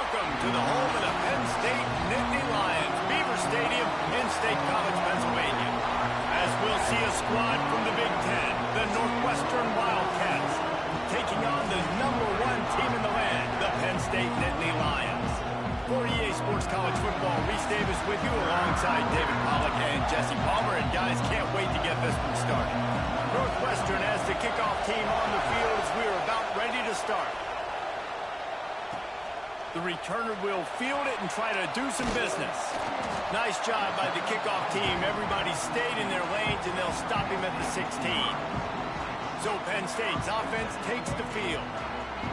Welcome to the home of the Penn State Nittany Lions, Beaver Stadium in State College, Pennsylvania. As we'll see a squad from the Big Ten, the Northwestern Wildcats, taking on the #1 team in the land, the Penn State Nittany Lions. For EA Sports College Football, Reese Davis with you alongside David Pollack and Jesse Palmer. And guys, can't wait to get this one started. Northwestern has the kickoff team on the field as we are about ready to start. The returner will field it and try to do some business. Nice job by the kickoff team. Everybody stayed in their lanes, and they'll stop him at the 16. So Penn State's offense takes the field.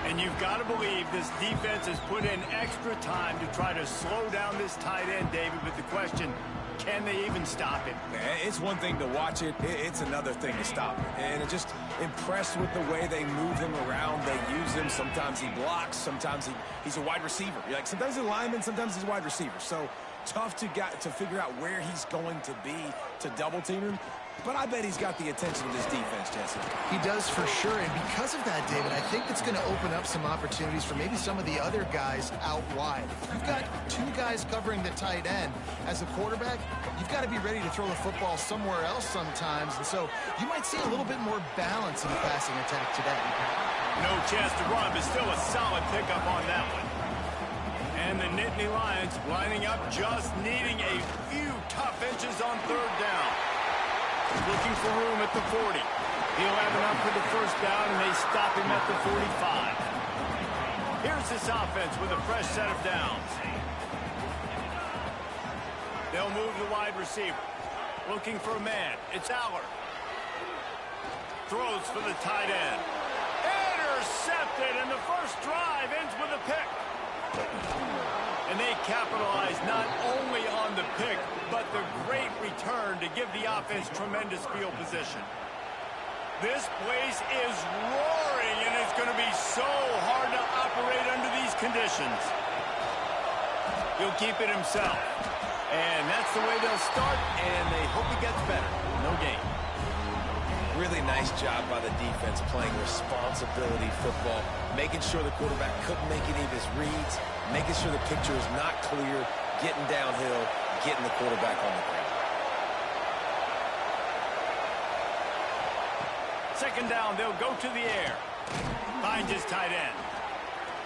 And you've got to believe this defense has put in extra time to try to slow down this tight end, David, with the question, can they even stop him? It's one thing to watch it. It's another thing to stop it. And I'm just impressed with the way they move him around. They use him. Sometimes he blocks. Sometimes he's a wide receiver. Like sometimes he's a lineman. Sometimes he's a wide receiver. So tough to figure out where he's going to be to double team him. But I bet he's got the attention of this defense, Jesse. He does for sure, and because of that, David, I think it's going to open up some opportunities for maybe some of the other guys out wide. You've got two guys covering the tight end. As a quarterback, you've got to be ready to throw the football somewhere else sometimes, and so you might see a little bit more balance in the passing attack today. No chance to run, but still a solid pickup on that one. And the Nittany Lions lining up, just needing a few tough inches on third down. Looking for room at the 40. He'll have enough for the first down, and they stop him at the 45. Here's this offense with a fresh set of downs. They'll move the wide receiver. Looking for a man. It's Aller. Throws for the tight end. Intercepted, and the first drive ends with a pick. And they capitalize not only on the pick, but the great return to give the offense tremendous field position. This place is roaring, and it's going to be so hard to operate under these conditions. He'll keep it himself. And that's the way they'll start, and they hope it gets better. No gain. Really nice job by the defense playing responsibility football, making sure the quarterback couldn't make any of his reads, making sure the picture is not clear, getting downhill, getting the quarterback on the ground. Second down, they'll go to the air. Finds his tight end.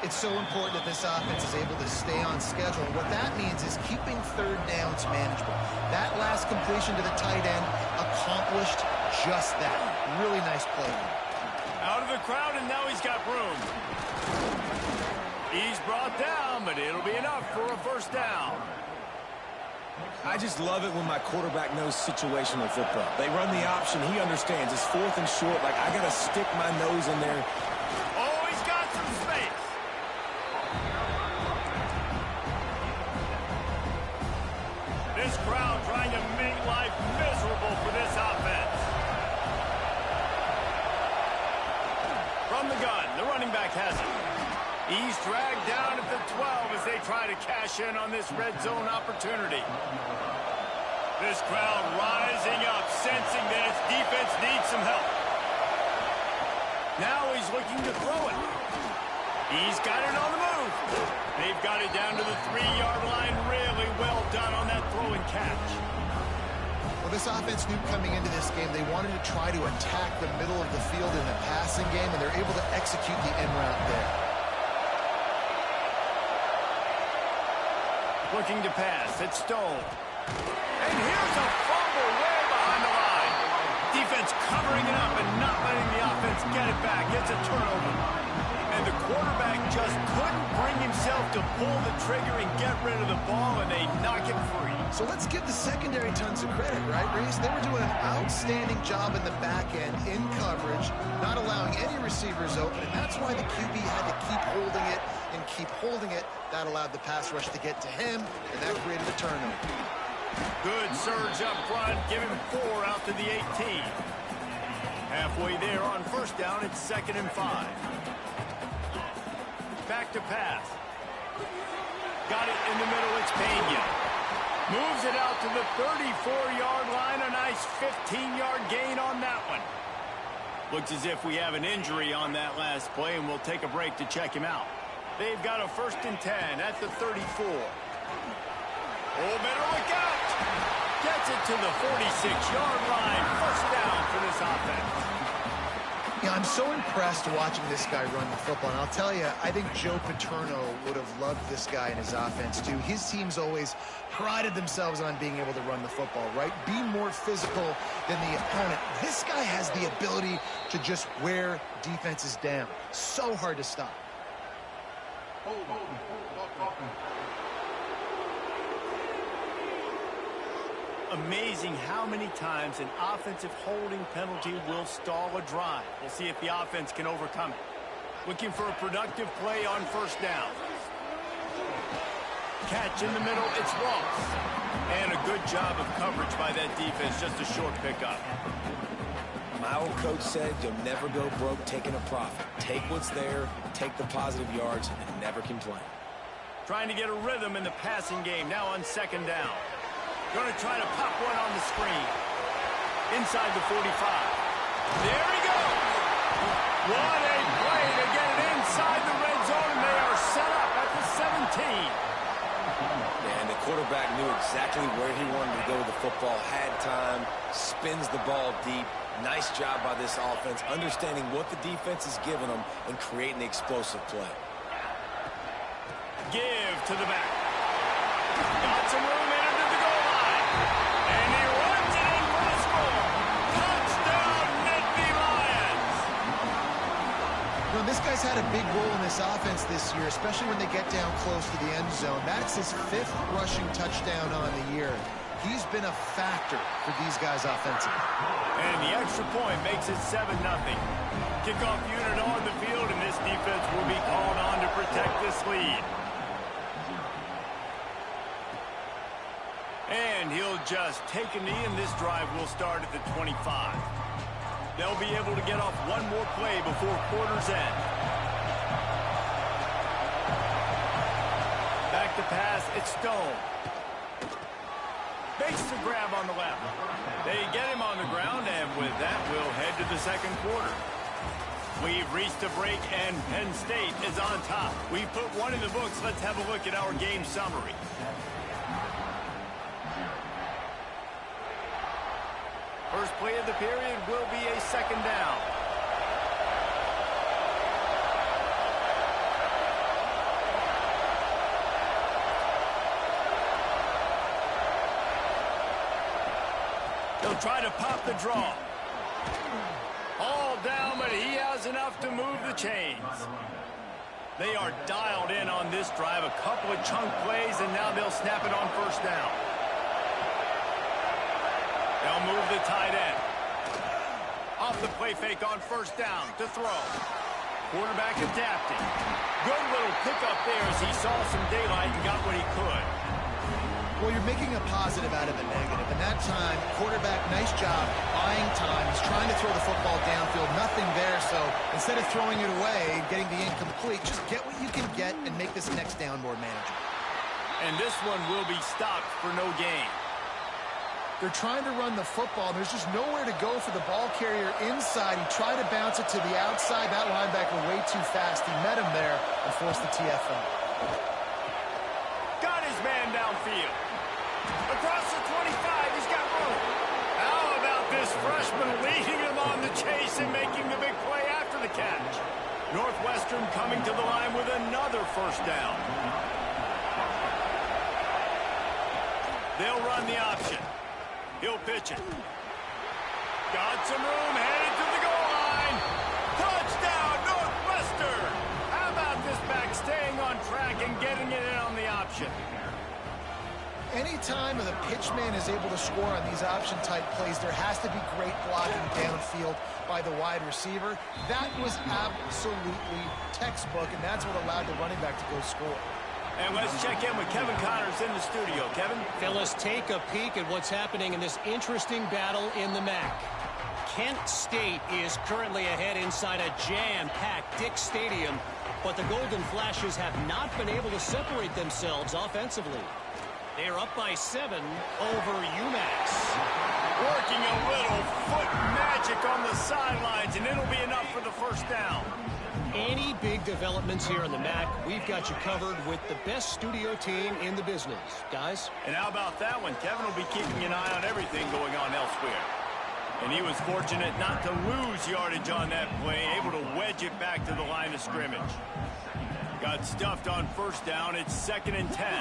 It's so important that this offense is able to stay on schedule. What that means is keeping third downs manageable. That last completion to the tight end accomplished just that. Really nice play. Out of the crowd, and now he's got room. He's brought down, but it'll be enough for a first down. I just love it when my quarterback knows situational football. They run the option. He understands. It's 4th and short. Like, I got to stick my nose in there. Oh, he's got some space. This crowd trying to make life miserable for this offense. From the gun, the running back has it. He's dragged down at the 12 as they try to cash in on this red zone opportunity. This crowd rising up, sensing that its defense needs some help. Now he's looking to throw it. He's got it on the move. They've got it down to the 3-yard line. Really well done on that throw and catch. Well, this offense knew coming into this game they wanted to try to attack the middle of the field in the passing game, and they're able to execute the end route there. Looking to pass. It's Stone. And here's a fumble way behind the line. Defense covering it up and not letting the offense get it back. It's a turnover. And the quarterback just couldn't bring himself to pull the trigger and get rid of the ball, and they knock it free. So let's give the secondary tons of credit, right, Reese? They were doing an outstanding job in the back end, in coverage, not allowing any receivers open, and that's why the QB had to keep holding it and keep holding it. That allowed the pass rush to get to him, and that created a turnover. Good surge up front, giving 4 out to the 18. Halfway there on first down, it's 2nd and 5. Back to pass. Got it in the middle, it's Pena. Moves it out to the 34-yard line. A nice 15-yard gain on that one. Looks as if we have an injury on that last play, and we'll take a break to check him out. They've got a 1st and 10 at the 34. Oh, better look out. Gets it to the 46-yard line. 1st down for this offense. Yeah, I'm so impressed watching this guy run the football. And I'll tell you, I think Joe Paterno would have loved this guy in his offense, too. His teams always prided themselves on being able to run the football, right? Be more physical than the opponent. This guy has the ability to just wear defenses down. So hard to stop. Amazing how many times an offensive holding penalty will stall a drive. We'll see if the offense can overcome it. Looking for a productive play on 1st down. Catch in the middle, it's Ross. And a good job of coverage by that defense, just a short pickup. My old coach said you'll never go broke taking a profit. Take what's there, take the positive yards, and never complain. Trying to get a rhythm in the passing game, now on 2nd down. Going to try to pop one on the screen. Inside the 45. There he goes. What a play to get it inside the red zone, and they are set up at the 17. And the quarterback knew exactly where he wanted to go with the football, had time, spins the ball deep. Nice job by this offense, understanding what the defense is giving them and creating the explosive play. Give to the back. Got some room in under the goal line. And he runs it in for the score. Touchdown, Nittany Lions. You know, this guy's had a big role in this offense this year, especially when they get down close to the end zone. That's his 5th rushing touchdown on the year. He's been a factor for these guys offensively. And the extra point makes it 7-0. Kickoff unit on the field, and this defense will be called on to protect this lead. And he'll just take a knee, and this drive will start at the 25. They'll be able to get off one more play before quarter's end. Back to pass, it's Stone. Makes the grab on the left. They get him on the ground, and with that, we'll head to the 2nd quarter. We've reached a break, and Penn State is on top. We've put one in the books. Let's have a look at our game summary. First play of the period will be a 2nd down. He'll try to pop the draw. All down, but he has enough to move the chains. They are dialed in on this drive. A couple of chunk plays, and now they'll snap it on 1st down. They'll move the tight end. Off the play fake on 1st down to throw. Quarterback adapting. Good little pickup there as he saw some daylight and got what he could. Well, you're making a positive out of a negative. And that time, quarterback, nice job, buying time. He's trying to throw the football downfield. Nothing there, so instead of throwing it away, getting the incomplete, just get what you can get and make this next down more manageable. And this one will be stopped for no gain. They're trying to run the football. There's just nowhere to go for the ball carrier inside. He tried to bounce it to the outside. That linebacker way too fast. He met him there and forced the TFL. Got his man downfield. Across the 25, he's got room. How about this freshman leading him on the chase and making the big play after the catch? Northwestern coming to the line with another 1st down. They'll run the option. He'll pitch it. Got some room, headed to the goal line. Touchdown, Northwestern! How about this back staying on track and getting it in on the option? Anytime the pitchman is able to score on these option-type plays, there has to be great blocking downfield by the wide receiver. That was absolutely textbook, and that's what allowed the running back to go score. And let's check in with Kevin Connors in the studio. Kevin? Phyllis, take a peek at what's happening in this interesting battle in the MAC. Kent State is currently ahead inside a jam-packed Dick Stadium, but the Golden Flashes have not been able to separate themselves offensively. They're up by 7 over UMass. Working a little foot magic on the sidelines, and it'll be enough for the 1st down. Any big developments here in the MAC, we've got you covered with the best studio team in the business. Guys? And how about that one? Kevin will be keeping an eye on everything going on elsewhere. And he was fortunate not to lose yardage on that play, able to wedge it back to the line of scrimmage. Got stuffed on first down. It's 2nd and 10.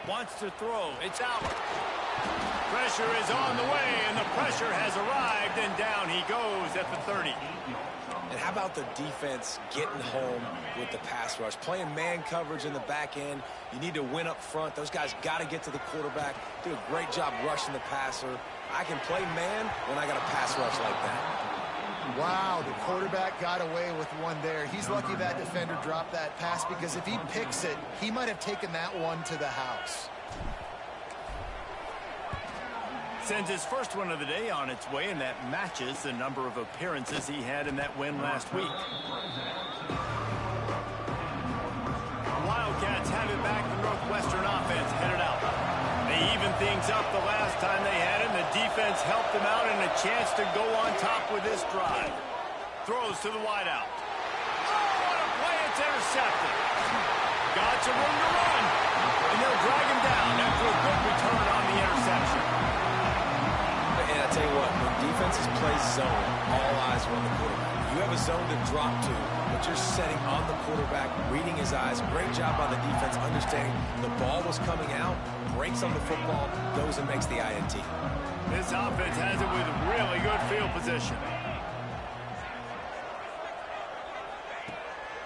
Wants to throw. It's out. Pressure is on the way, and the pressure has arrived, and down he goes at the 30. And how about the defense getting home with the pass rush? Playing man coverage in the back end. You need to win up front. Those guys got to get to the quarterback. Do a great job rushing the passer. I can play man when I got a pass rush like that. Wow, the quarterback got away with one there. He's lucky that defender dropped that pass, because if he picks it, he might have taken that one to the house. Sends his first one of the day on its way, and that matches the number of appearances he had in that win last week. Wildcats have it back. The Northwestern offense headed out. They evened things up the last time they had him. The defense helped them out, and a chance to go on top with this drive. Throws to the wideout. Oh, what a play. It's intercepted. Got some room to run, and they'll drag him down after a good return on the interception. And I tell you what, when defenses play zone, all eyes are on the quarterback. You have a zone to drop to, but you're setting on the quarterback, reading his eyes. Great job by the defense, understanding the ball was coming out, breaks on the football, goes and makes the INT. This offense has it with really good field position.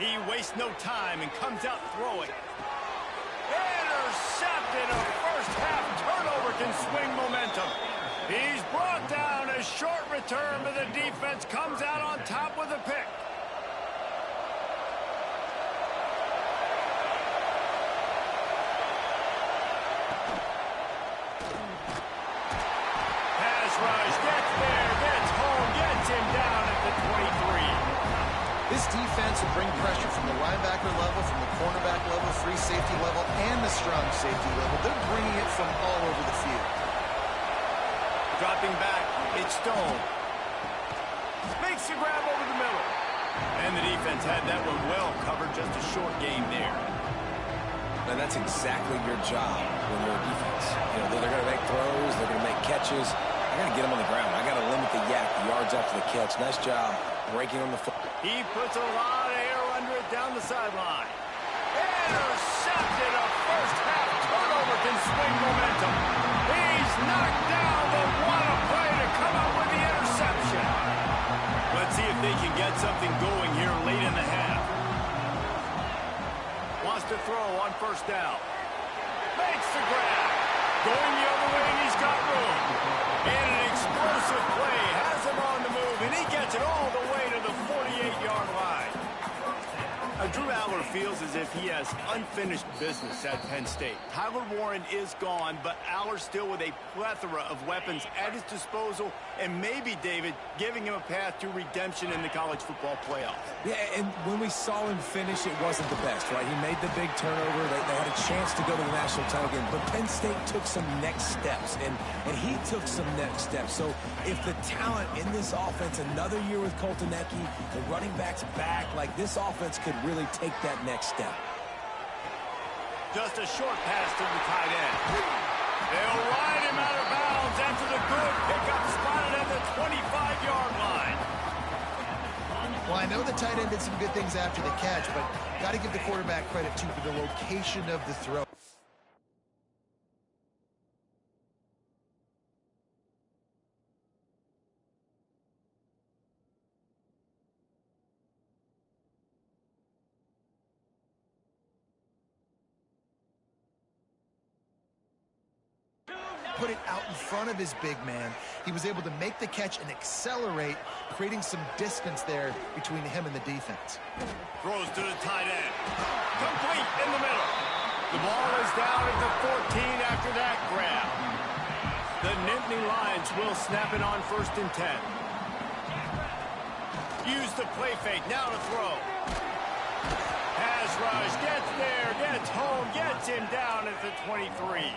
He wastes no time and comes out throwing. Intercepted. A first-half turnover can swing momentum. He's brought down. A short return, but the defense comes out on top with a pick. Pass rush, gets there, gets home, gets him down at the 23. This defense will bring pressure from the linebacker level, from the cornerback level, free safety level, and the strong safety level. They're bringing it from all over the field. Dropping back, it's Stone. Makes the grab over the middle. And the defense had that one well covered, just a short game there. And that's exactly your job when you're a defense. You know, they're going to make throws, they're going to make catches. I got to get them on the ground. I got to limit the yak, the yards after the catch. Nice job breaking on the foot. He puts a lot of air under it down the sideline. Intercepted. A first-half turnover can swing momentum. He's knocked down, but what a play to come up with the interception. Let's see if they can get something going here late in the half. Wants to throw on first down. Makes the grab. Going the other way, and he's got room. And an explosive play has him on the move, and he gets it all the way to the 48-yard line. Drew Aller feels as if he has unfinished business at Penn State. Tyler Warren is gone, but Aller still with a plethora of weapons at his disposal, and maybe, David, giving him a path to redemption in the college football playoff. Yeah, and when we saw him finish, it wasn't the best, right? He made the big turnover. They had a chance to go to the national title game, but Penn State took some next steps, and he took some next steps. So if the talent in this offense, another year with Colton Ecke, the running backs back, like this offense could really take that next step. Just a short pass to the tight end. They'll ride him out of bounds after the good pickup, spotted at the 25-yard line. Well, I know the tight end did some good things after the catch, but got to give the quarterback credit, too, for the location of the throw. Put it out in front of his big man. He was able to make the catch and accelerate, creating some distance there between him and the defense. Throws to the tight end. Complete in the middle. The ball is down at the 14 after that grab. The Nittany Lions will snap it on 1st and 10. Use the play fake. Now to throw. Pass rush. Gets there. Gets home. Gets him down at the 23.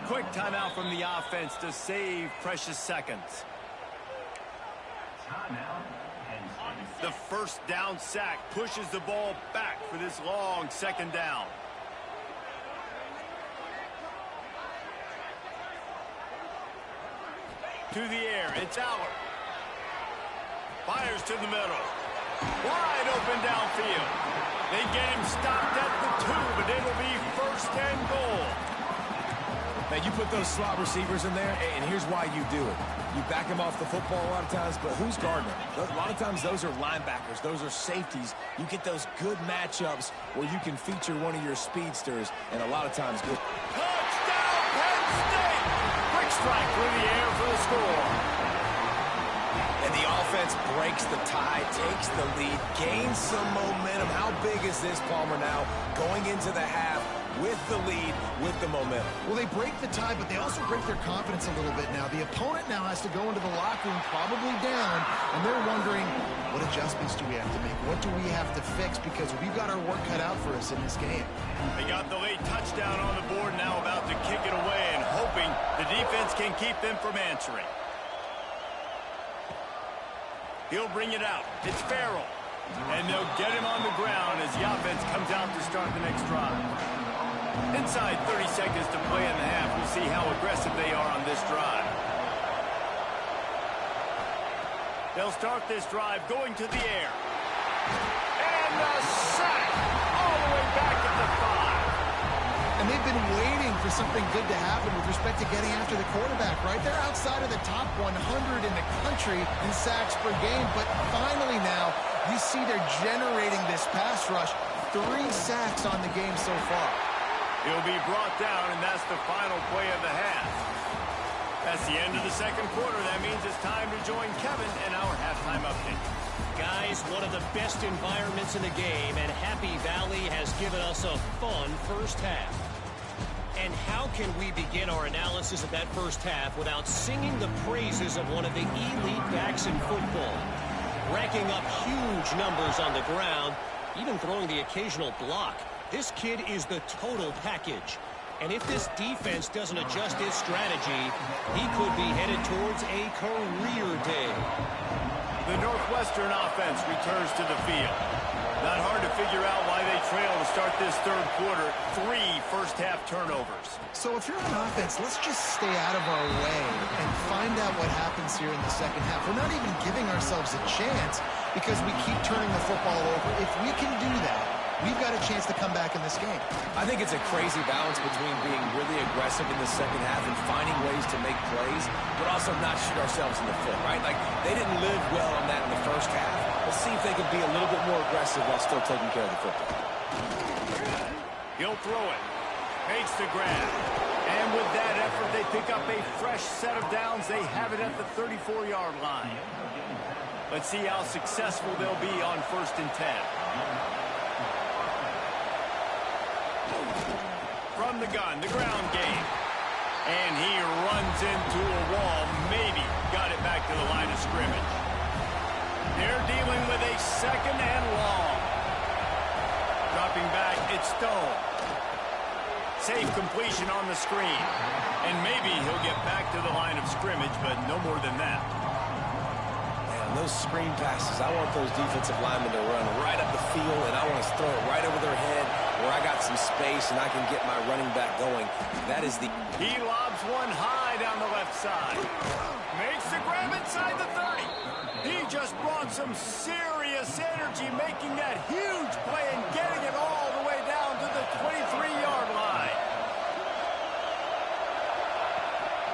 Quick timeout from the offense to save precious seconds. Timeout, Penn State. The first down sack pushes the ball back for this long second down. To the air, it's Aller. Fires to the middle. Wide open downfield. They get him stopped at the 2, but it'll be first and goal. Man, you put those slot receivers in there, and here's why you do it. You back them off the football a lot of times, but who's guarding them? A lot of times those are linebackers. Those are safeties. You get those good matchups where you can feature one of your speedsters, and a lot of times good. Touchdown, Penn State! Quick strike through the air for the score. And the offense breaks the tie, takes the lead, gains some momentum. How big is this, Palmer, now going into the half with the lead, with the momentum? Well, they break the tie, but they also break their confidence a little bit now. The opponent now has to go into the locker room probably down, and they're wondering, what adjustments do we have to make? What do we have to fix? Because we've got our work cut out for us in this game. They got the late touchdown on the board, now about to kick it away and hoping the defense can keep them from answering. He'll bring it out. It's Farrell. And they'll get him on the ground as the offense comes out to start the next drive. Inside 30 seconds to play in the half. We'll see how aggressive they are on this drive. They'll start this drive going to the air. And a sack all the way back at the 5. And they've been waiting for something good to happen with respect to getting after the quarterback, right? They're outside of the top 100 in the country in sacks per game, but finally now you see they're generating this pass rush. 3 sacks on the game so far. He'll be brought down, and that's the final play of the half. That's the end of the second quarter. That means it's time to join Kevin and our halftime update. Guys, one of the best environments in the game, and Happy Valley has given us a fun first half. And how can we begin our analysis of that first half without singing the praises of one of the elite backs in football? Racking up huge numbers on the ground, even throwing the occasional block. This kid is the total package. And if this defense doesn't adjust its strategy, he could be headed towards a career day. The Northwestern offense returns to the field. Not hard to figure out why they trail to start this third quarter. 3 first-half turnovers. So if you're on offense, let's just stay out of our way and find out what happens here in the second half. We're not even giving ourselves a chance because we keep turning the football over. If we can do that, we've got a chance to come back in this game. I think it's a crazy balance between being really aggressive in the second half and finding ways to make plays, but also not shoot ourselves in the foot, right? Like, they didn't live well on that in the first half. Let's see if they can be a little bit more aggressive while still taking care of the football. He'll throw it. Makes the grab. And with that effort, they pick up a fresh set of downs. They have it at the 34-yard line. Let's see how successful they'll be on 1st and 10. From the gun, the ground game. And he runs into a wall. Maybe got it back to the line of scrimmage. They're dealing with a 2nd and long. Dropping back, it's Stone. Safe completion on the screen. And maybe he'll get back to the line of scrimmage, but no more than that. Man, those screen passes, I want those defensive linemen to run right up the field, and I want to throw it right over their head where I got some space and I can get my running back going. That is the... He lobs one high down the left side. Makes the grab inside the 30. He just brought some serious energy, making that huge play and getting it all the way down to the 23-yard line.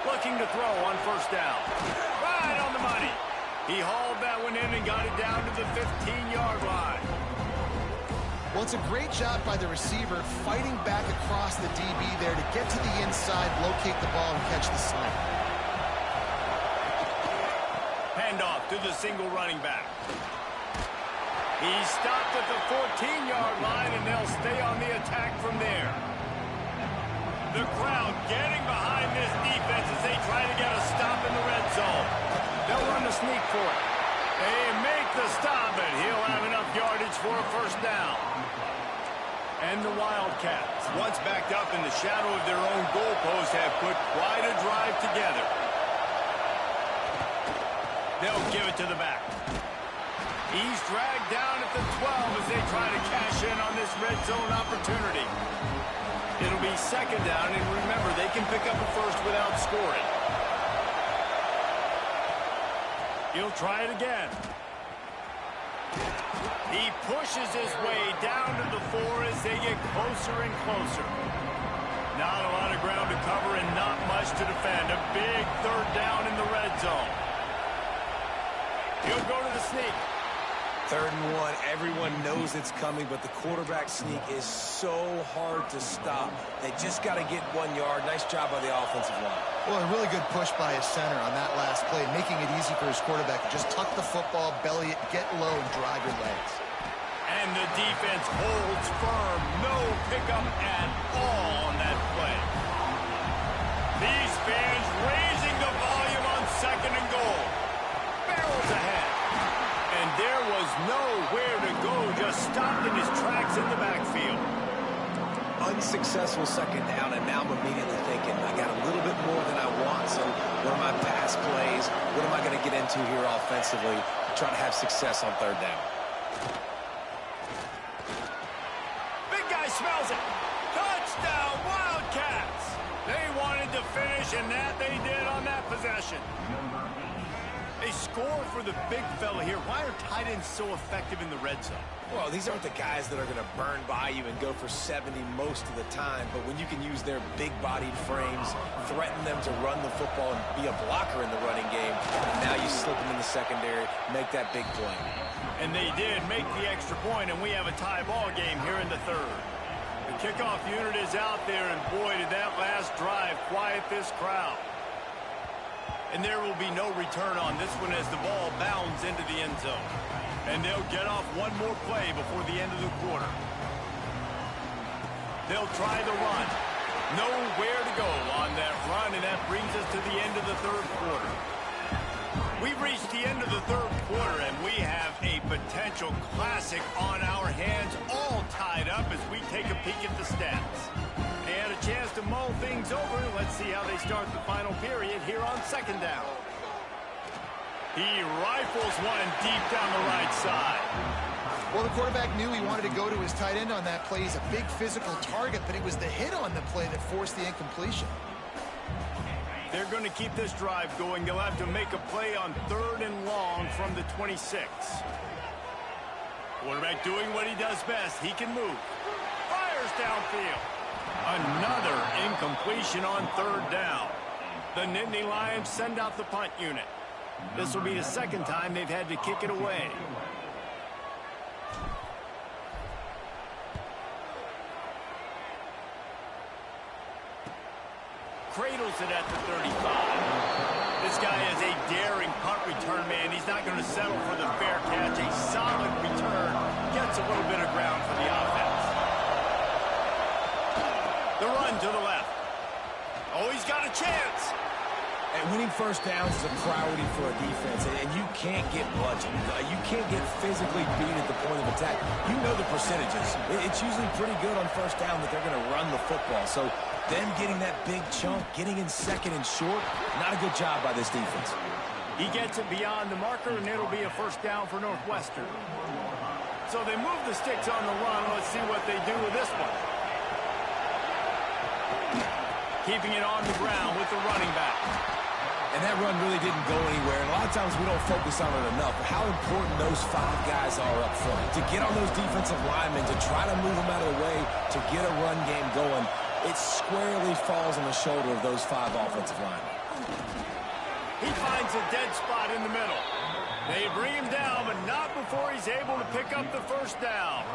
Looking to throw on 1st down. Right on the money. He hauled that one in and got it down to the 15-yard line. Well, it's a great job by the receiver fighting back across the DB there to get to the inside, locate the ball, and catch the snap. Handoff to the single running back. He's stopped at the 14-yard line, and they'll stay on the attack from there. The crowd getting behind this defense as they try to get a stop in the red zone. They'll run the sneak for it. They make the stop, and he'll have enough yardage for a 1st down. And the Wildcats, once backed up in the shadow of their own goalpost, have put quite a drive together. They'll give it to the back. He's dragged down at the 12 as they try to cash in on this red zone opportunity. It'll be second down, and remember, they can pick up a first without scoring. He'll try it again. He pushes his way down to the 4 as they get closer and closer. Not a lot of ground to cover and not much to defend. A big third down in the red zone. He'll go to the sneak. 3rd and 1, everyone knows it's coming, but the quarterback sneak is so hard to stop. They just got to get 1 yard. Nice job by the offensive line. Well, a really good push by his center on that last play, making it easy for his quarterback to just tuck the football, belly it, get low, and drive your legs. And the defense holds firm. No pickup at all on that play. These fans raising the volume on 2nd and goal. Barrels ahead. And there was nowhere to go, just stopped in his tracks in the backfield. Unsuccessful 2nd down, and now I'm immediately thinking, I got a little bit more than I want, so what are my pass plays? What am I going to get into here offensively to try to have success on 3rd down? Big guy smells it. Touchdown, Wildcats. They wanted to finish, and that they did on that possession. They score for the big fella here. Why are tight ends so effective in the red zone? Well, these aren't the guys that are going to burn by you and go for 70 most of the time, but when you can use their big-bodied frames, threaten them to run the football and be a blocker in the running game, now you slip them in the secondary, make that big play. And they did make the extra point, and we have a tie ball game here in the 3rd. The kickoff unit is out there, and boy, did that last drive quiet this crowd. And there will be no return on this one as the ball bounds into the end zone. And they'll get off one more play before the end of the quarter. They'll try the run. Nowhere to go on that run, and that brings us to the end of the 3rd quarter. We've reached the end of the 3rd quarter, and we have a potential classic on our hands, all tied up as we take a peek at the stats. They had a chance to mull things over. Let's see how they start the final period here on 2nd down. He rifles one deep down the right side. Well, the quarterback knew he wanted to go to his tight end on that play. He's a big physical target, but it was the hit on the play that forced the incompletion. They're going to keep this drive going. They'll have to make a play on 3rd and long from the 26. Quarterback doing what he does best. He can move. Fires downfield. Another incompletion on 3rd down. The Nittany Lions send out the punt unit. This will be the 2nd time they've had to kick it away. Cradles it at the 35. This guy is a daring punt return man. He's not going to settle for the fair catch. A solid return. Gets a little bit of ground for the offense. The run to the left. Oh, he's got a chance. And winning 1st downs is a priority for a defense, and you can't get bludgeoned. You can't get physically beat at the point of attack. You know the percentages. It's usually pretty good on 1st down that they're going to run the football. So them getting that big chunk, getting in 2nd and short, not a good job by this defense. He gets it beyond the marker, and it'll be a 1st down for Northwestern. So they move the sticks on the run. Let's see what they do with this one. Keeping it on the ground with the running back. And that run really didn't go anywhere. And a lot of times we don't focus on it enough. But how important those 5 guys are up front. To get on those defensive linemen, to try to move them out of the way, to get a run game going, it squarely falls on the shoulder of those 5 offensive linemen. He finds a dead spot in the middle. They bring him down, but not before he's able to pick up the 1st down.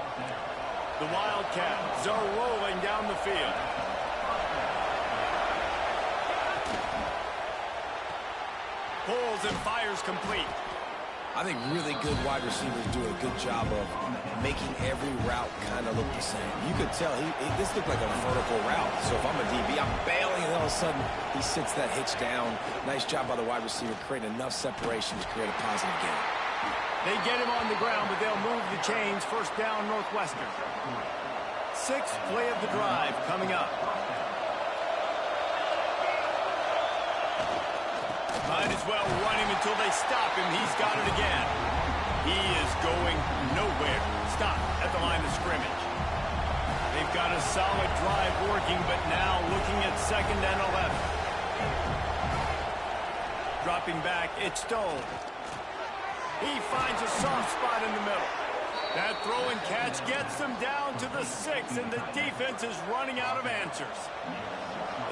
The Wildcats are rolling down the field. Pulls and fires complete. I think really good wide receivers do a good job of making every route kind of look the same. You could tell this looked like a vertical route. So if I'm a DB, I'm bailing, and all of a sudden he sits that hitch down. Nice job by the wide receiver, creating enough separation to create a positive gain. They get him on the ground, but they'll move the chains. 1st down, Northwestern. 6th play of the drive coming up. Might as well run him until they stop him. He's got it again. He is going nowhere. Stop at the line of scrimmage. They've got a solid drive working, but now looking at 2nd and 11. Dropping back, it's Stone. He finds a soft spot in the middle. That throw and catch gets them down to the 6, and the defense is running out of answers.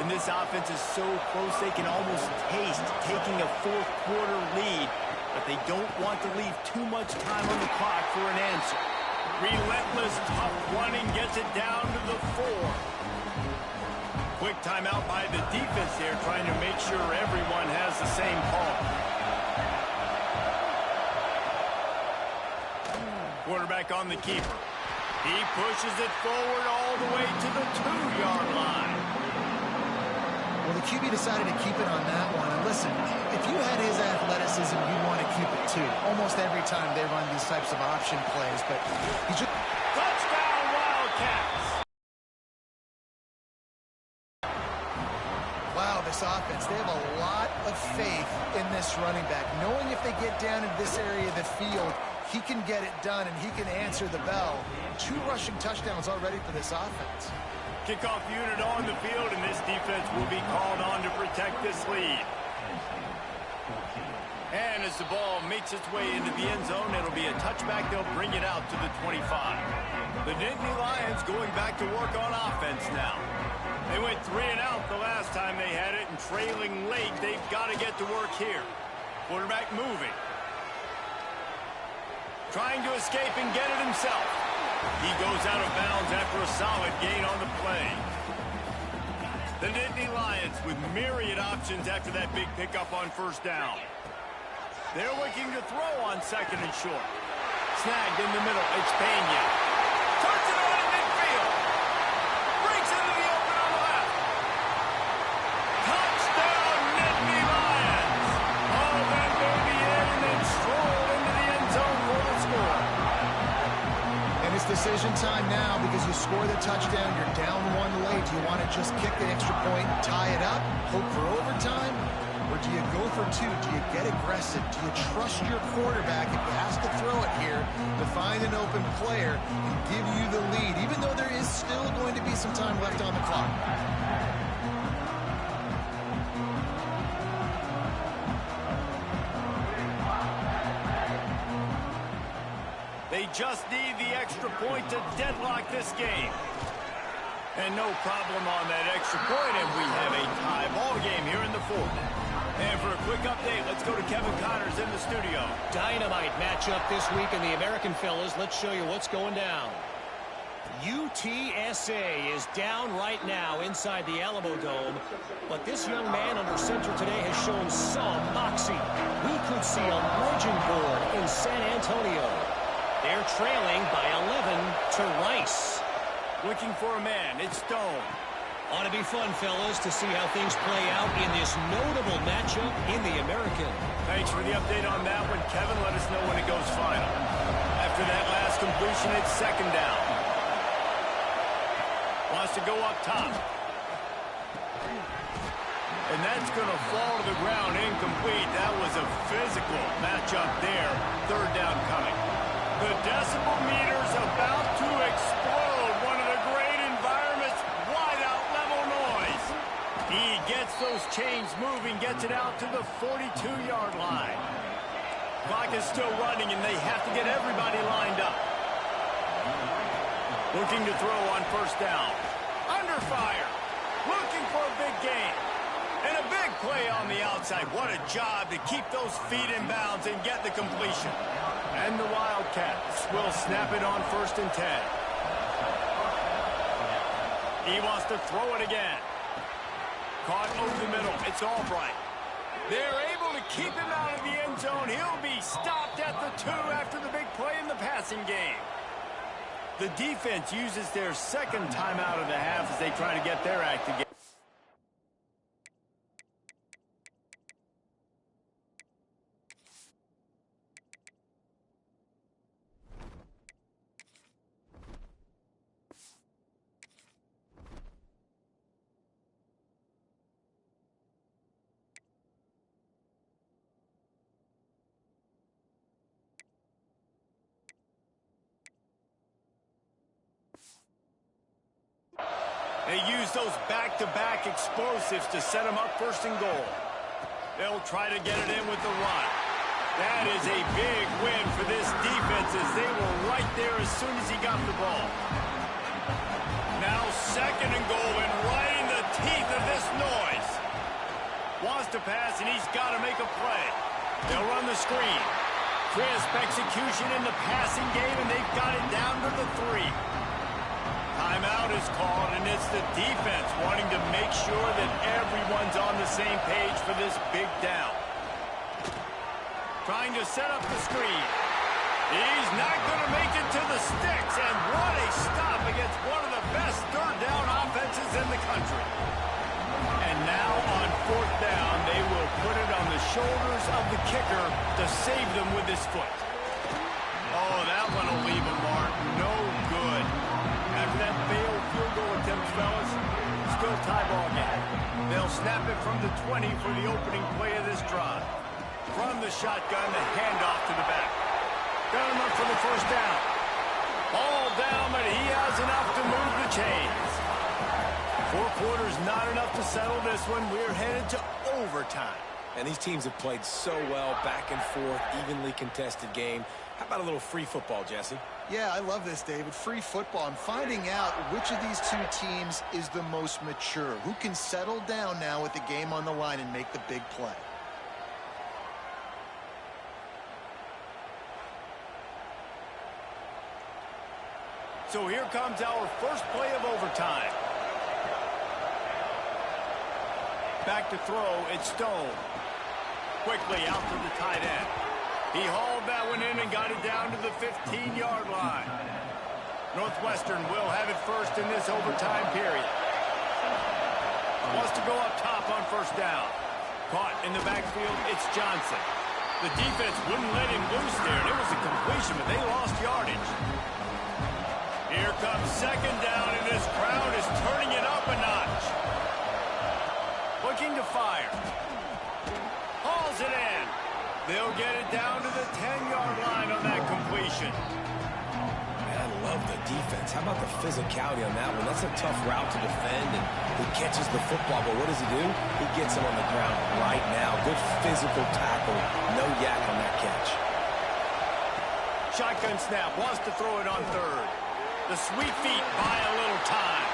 And this offense is so close they can almost taste taking a fourth-quarter lead, but they don't want to leave too much time on the clock for an answer. Relentless, tough running gets it down to the 4. Quick timeout by the defense there, trying to make sure everyone has the same call. Quarterback on the keeper. He pushes it forward all the way to the 2-yard line. Well, the QB decided to keep it on that one. And listen, if you had his athleticism, you'd want to keep it too. Almost every time they run these types of option plays, but he's just... Touchdown, Wildcats! Wow, this offense, they have a lot of faith in this running back. Knowing if they get down in this area of the field, he can get it done and he can answer the bell. 2 rushing touchdowns already for this offense. Kickoff unit on the field, and this defense will be called on to protect this lead. And as the ball makes its way into the end zone, it'll be a touchback. They'll bring it out to the 25. The Nittany Lions going back to work on offense now. They went 3 and out the last time they had it, and trailing late, they've got to get to work here. Quarterback moving. Trying to escape and get it himself. He goes out of bounds after a solid gain on the play. The Nittany Lions with myriad options after that big pickup on 1st down. They're looking to throw on 2nd and short. Snagged in the middle. It's Pena. Turns it on in midfield. Breaks into the open on the left. Touchdown, Nittany Lions. Oh, that may be it, and then stroll into the end zone for the score. And it's decision time now because you score the touchdown, you're down 1 late. Do you want to just kick the extra point, tie it up, hope for overtime? Or do you go for 2? Do you get aggressive? Do you trust your quarterback if he has to throw it here to find an open player and give you the lead, even though there is still going to be some time left on the clock? They just need the extra point to deadlock this game. And no problem on that extra point, and we have a tie ball game here in the 4th. And for a quick update, let's go to Kevin Connors in the studio. Dynamite matchup this week in the American, fellas. Let's show you what's going down. UTSA is down right now inside the Alamo Dome, but this young man under center today has shown some moxie. We could see a legend board in San Antonio. They're trailing by 11 to Rice. Looking for a man, it's Stone. Ought to be fun, fellas, to see how things play out in this notable matchup in the American. Thanks for the update on that one, Kevin. Let us know when it goes final. After that last completion, it's 2nd down. Wants to go up top. And that's going to fall to the ground incomplete. That was a physical matchup there. 3rd down coming. The decibel meter's about to explode. One of the great environments, wide out level noise. He gets those chains moving, gets it out to the 42-yard line. Clock is still running, and they have to get everybody lined up. Looking to throw on 1st down. Under fire. Looking for a big gain. And a big play on the outside. What a job to keep those feet in bounds and get the completion. And the Wildcats will snap it on 1st and 10. He wants to throw it again. Caught over the middle. It's Albright. They're able to keep him out of the end zone. He'll be stopped at the 2 after the big play in the passing game. The defense uses their 2nd timeout of the half as they try to get their act together. They use those back-to-back explosives to set them up first and goal. They'll try to get it in with the run. That is a big win for this defense as they were right there as soon as he got the ball. Now second and goal and right in the teeth of this noise. Wants to pass and he's got to make a play. They'll run the screen. Crisp execution in the passing game and they've got it down to the 3. Timeout is called, and it's the defense wanting to make sure that everyone's on the same page for this big down. Trying to set up the screen. He's not going to make it to the sticks, and what a stop against one of the best third down offenses in the country. And now on fourth down, they will put it on the shoulders of the kicker to save them with his foot. Oh, that one will leave a mark. No good. After that failed field goal attempt, fellas, still tie ball game. They'll snap it from the 20 for the opening play of this drive. From the shotgun, the handoff to the back. Got him up for the first down. Ball down, but he has enough to move the chains. 4 quarters not enough to settle this one. We're headed to overtime. And these teams have played so well, back and forth, evenly contested game. How about a little free football, Jesse? Yeah, I love this, David. Free football. I'm finding out which of these two teams is the most mature. Who can settle down now with the game on the line and make the big play. So here comes our first play of overtime. Back to throw, it's Stone. Quickly out to the tight end. He hauled that one in and got it down to the 15-yard line. Northwestern will have it first in this overtime period. Wants to go up top on first down. Caught in the backfield, it's Johnson. The defense wouldn't let him loose there, and it was a completion, but they lost yardage. Here comes second down, and this crowd is turning it up a notch. Looking to fire. Hauls it in. They'll get it down to the 10-yard line on that completion. Man, I love the defense. How about the physicality on that one? That's a tough route to defend, and he catches the football, but what does he do? He gets him on the ground right now. Good physical tackle. No yak on that catch. Shotgun snap. Wants to throw it on third. The sweet feet buy a little time.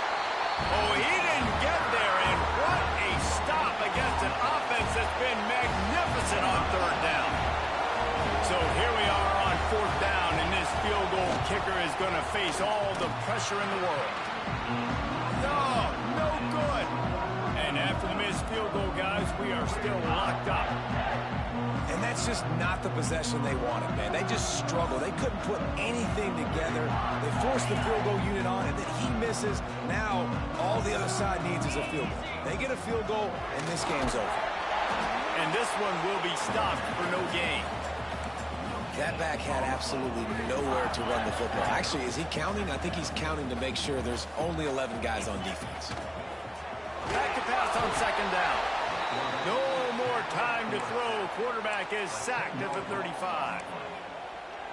Oh, he didn't get there, and what a stop against an offense that's been magnificent on third down. So here we are on fourth down, and this field goal kicker is going to face all the pressure in the world. No good. And after the missed field goal, guys, we are still locked up. And that's just not the possession they wanted, man. They just struggled. They couldn't put anything together. They forced the field goal unit on, and then he misses. Now, all the other side needs is a field goal. They get a field goal, and this game's over. And this one will be stopped for no gain. That back had absolutely nowhere to run the football. Actually, is he counting? I think he's counting to make sure there's only 11 guys on defense. Back to pass on second down. No more time to throw. Quarterback is sacked at the 35.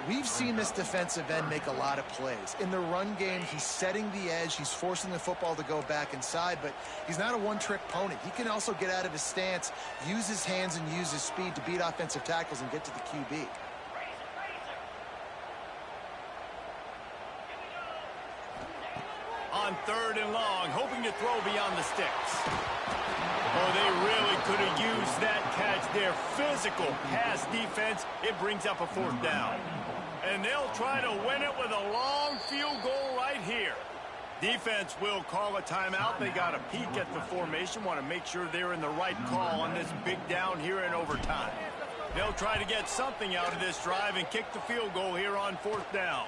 We've seen this defensive end make a lot of plays. In the run game, he's setting the edge. He's forcing the football to go back inside, but he's not a one-trick pony. He can also get out of his stance, use his hands, and use his speed to beat offensive tackles and get to the QB. On third and long, hoping to throw beyond the sticks. Oh, they really could have used that catch there. Physical pass defense. It brings up a fourth down. And they'll try to win it with a long field goal right here. Defense will call a timeout. They got a peek at the formation. Want to make sure they're in the right call on this big down here in overtime. They'll try to get something out of this drive and kick the field goal here on fourth down.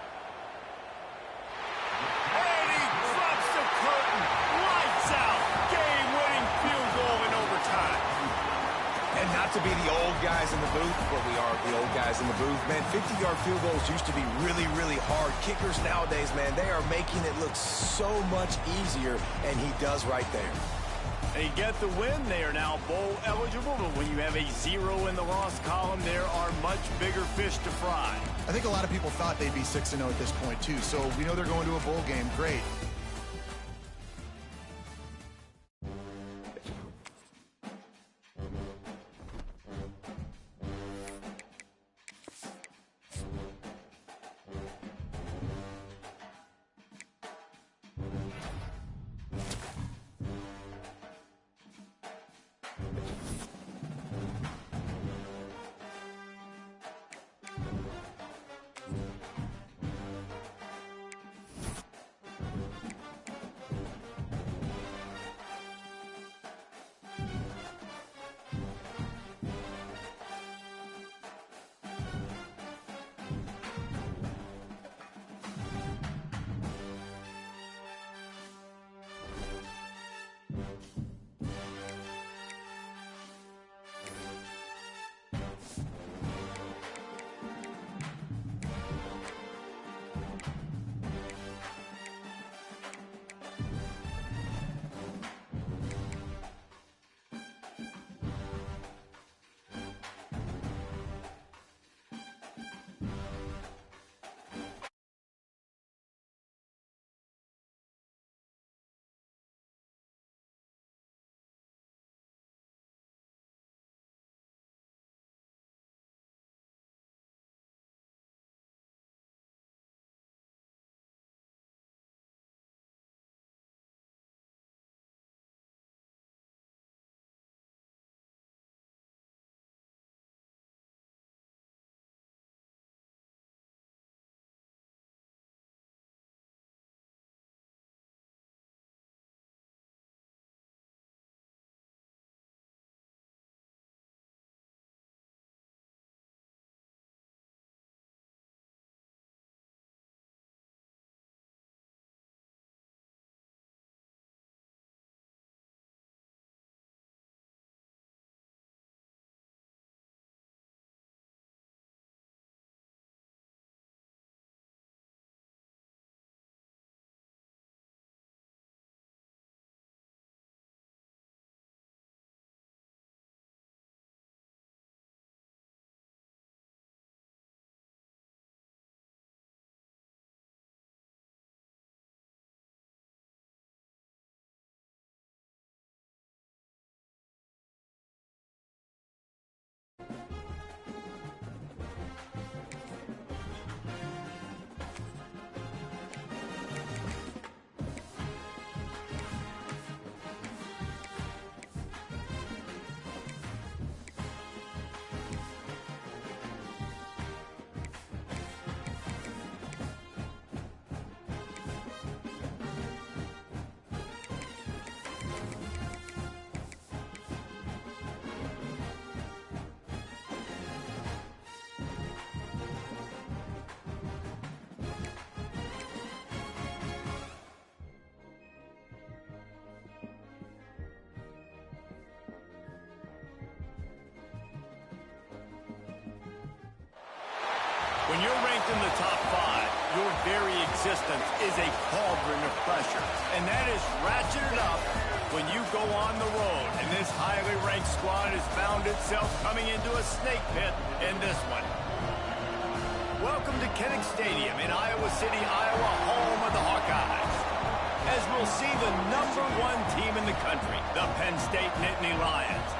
And he drops the curtain. Lights out. Game-winning field goal in overtime. And not to be the old guys in the booth, but we are the old guys in the booth, man. 50-yard field goals used to be really, really hard. Kickers nowadays, man, they are making it look so much easier, and he does right there. They get the win. They are now bowl eligible, but when you have a 0 in the loss column, there are much bigger fish to fry. I think a lot of people thought they'd be 6-0 at this point, too, so we know they're going to a bowl game. Great. When you're ranked in the top 5, your very existence is a cauldron of pressure. And that is ratcheted up when you go on the road. And this highly ranked squad has found itself coming into a snake pit in this one. Welcome to Kinnick Stadium in Iowa City, Iowa, home of the Hawkeyes. As we'll see the #1 team in the country, the Penn State Nittany Lions,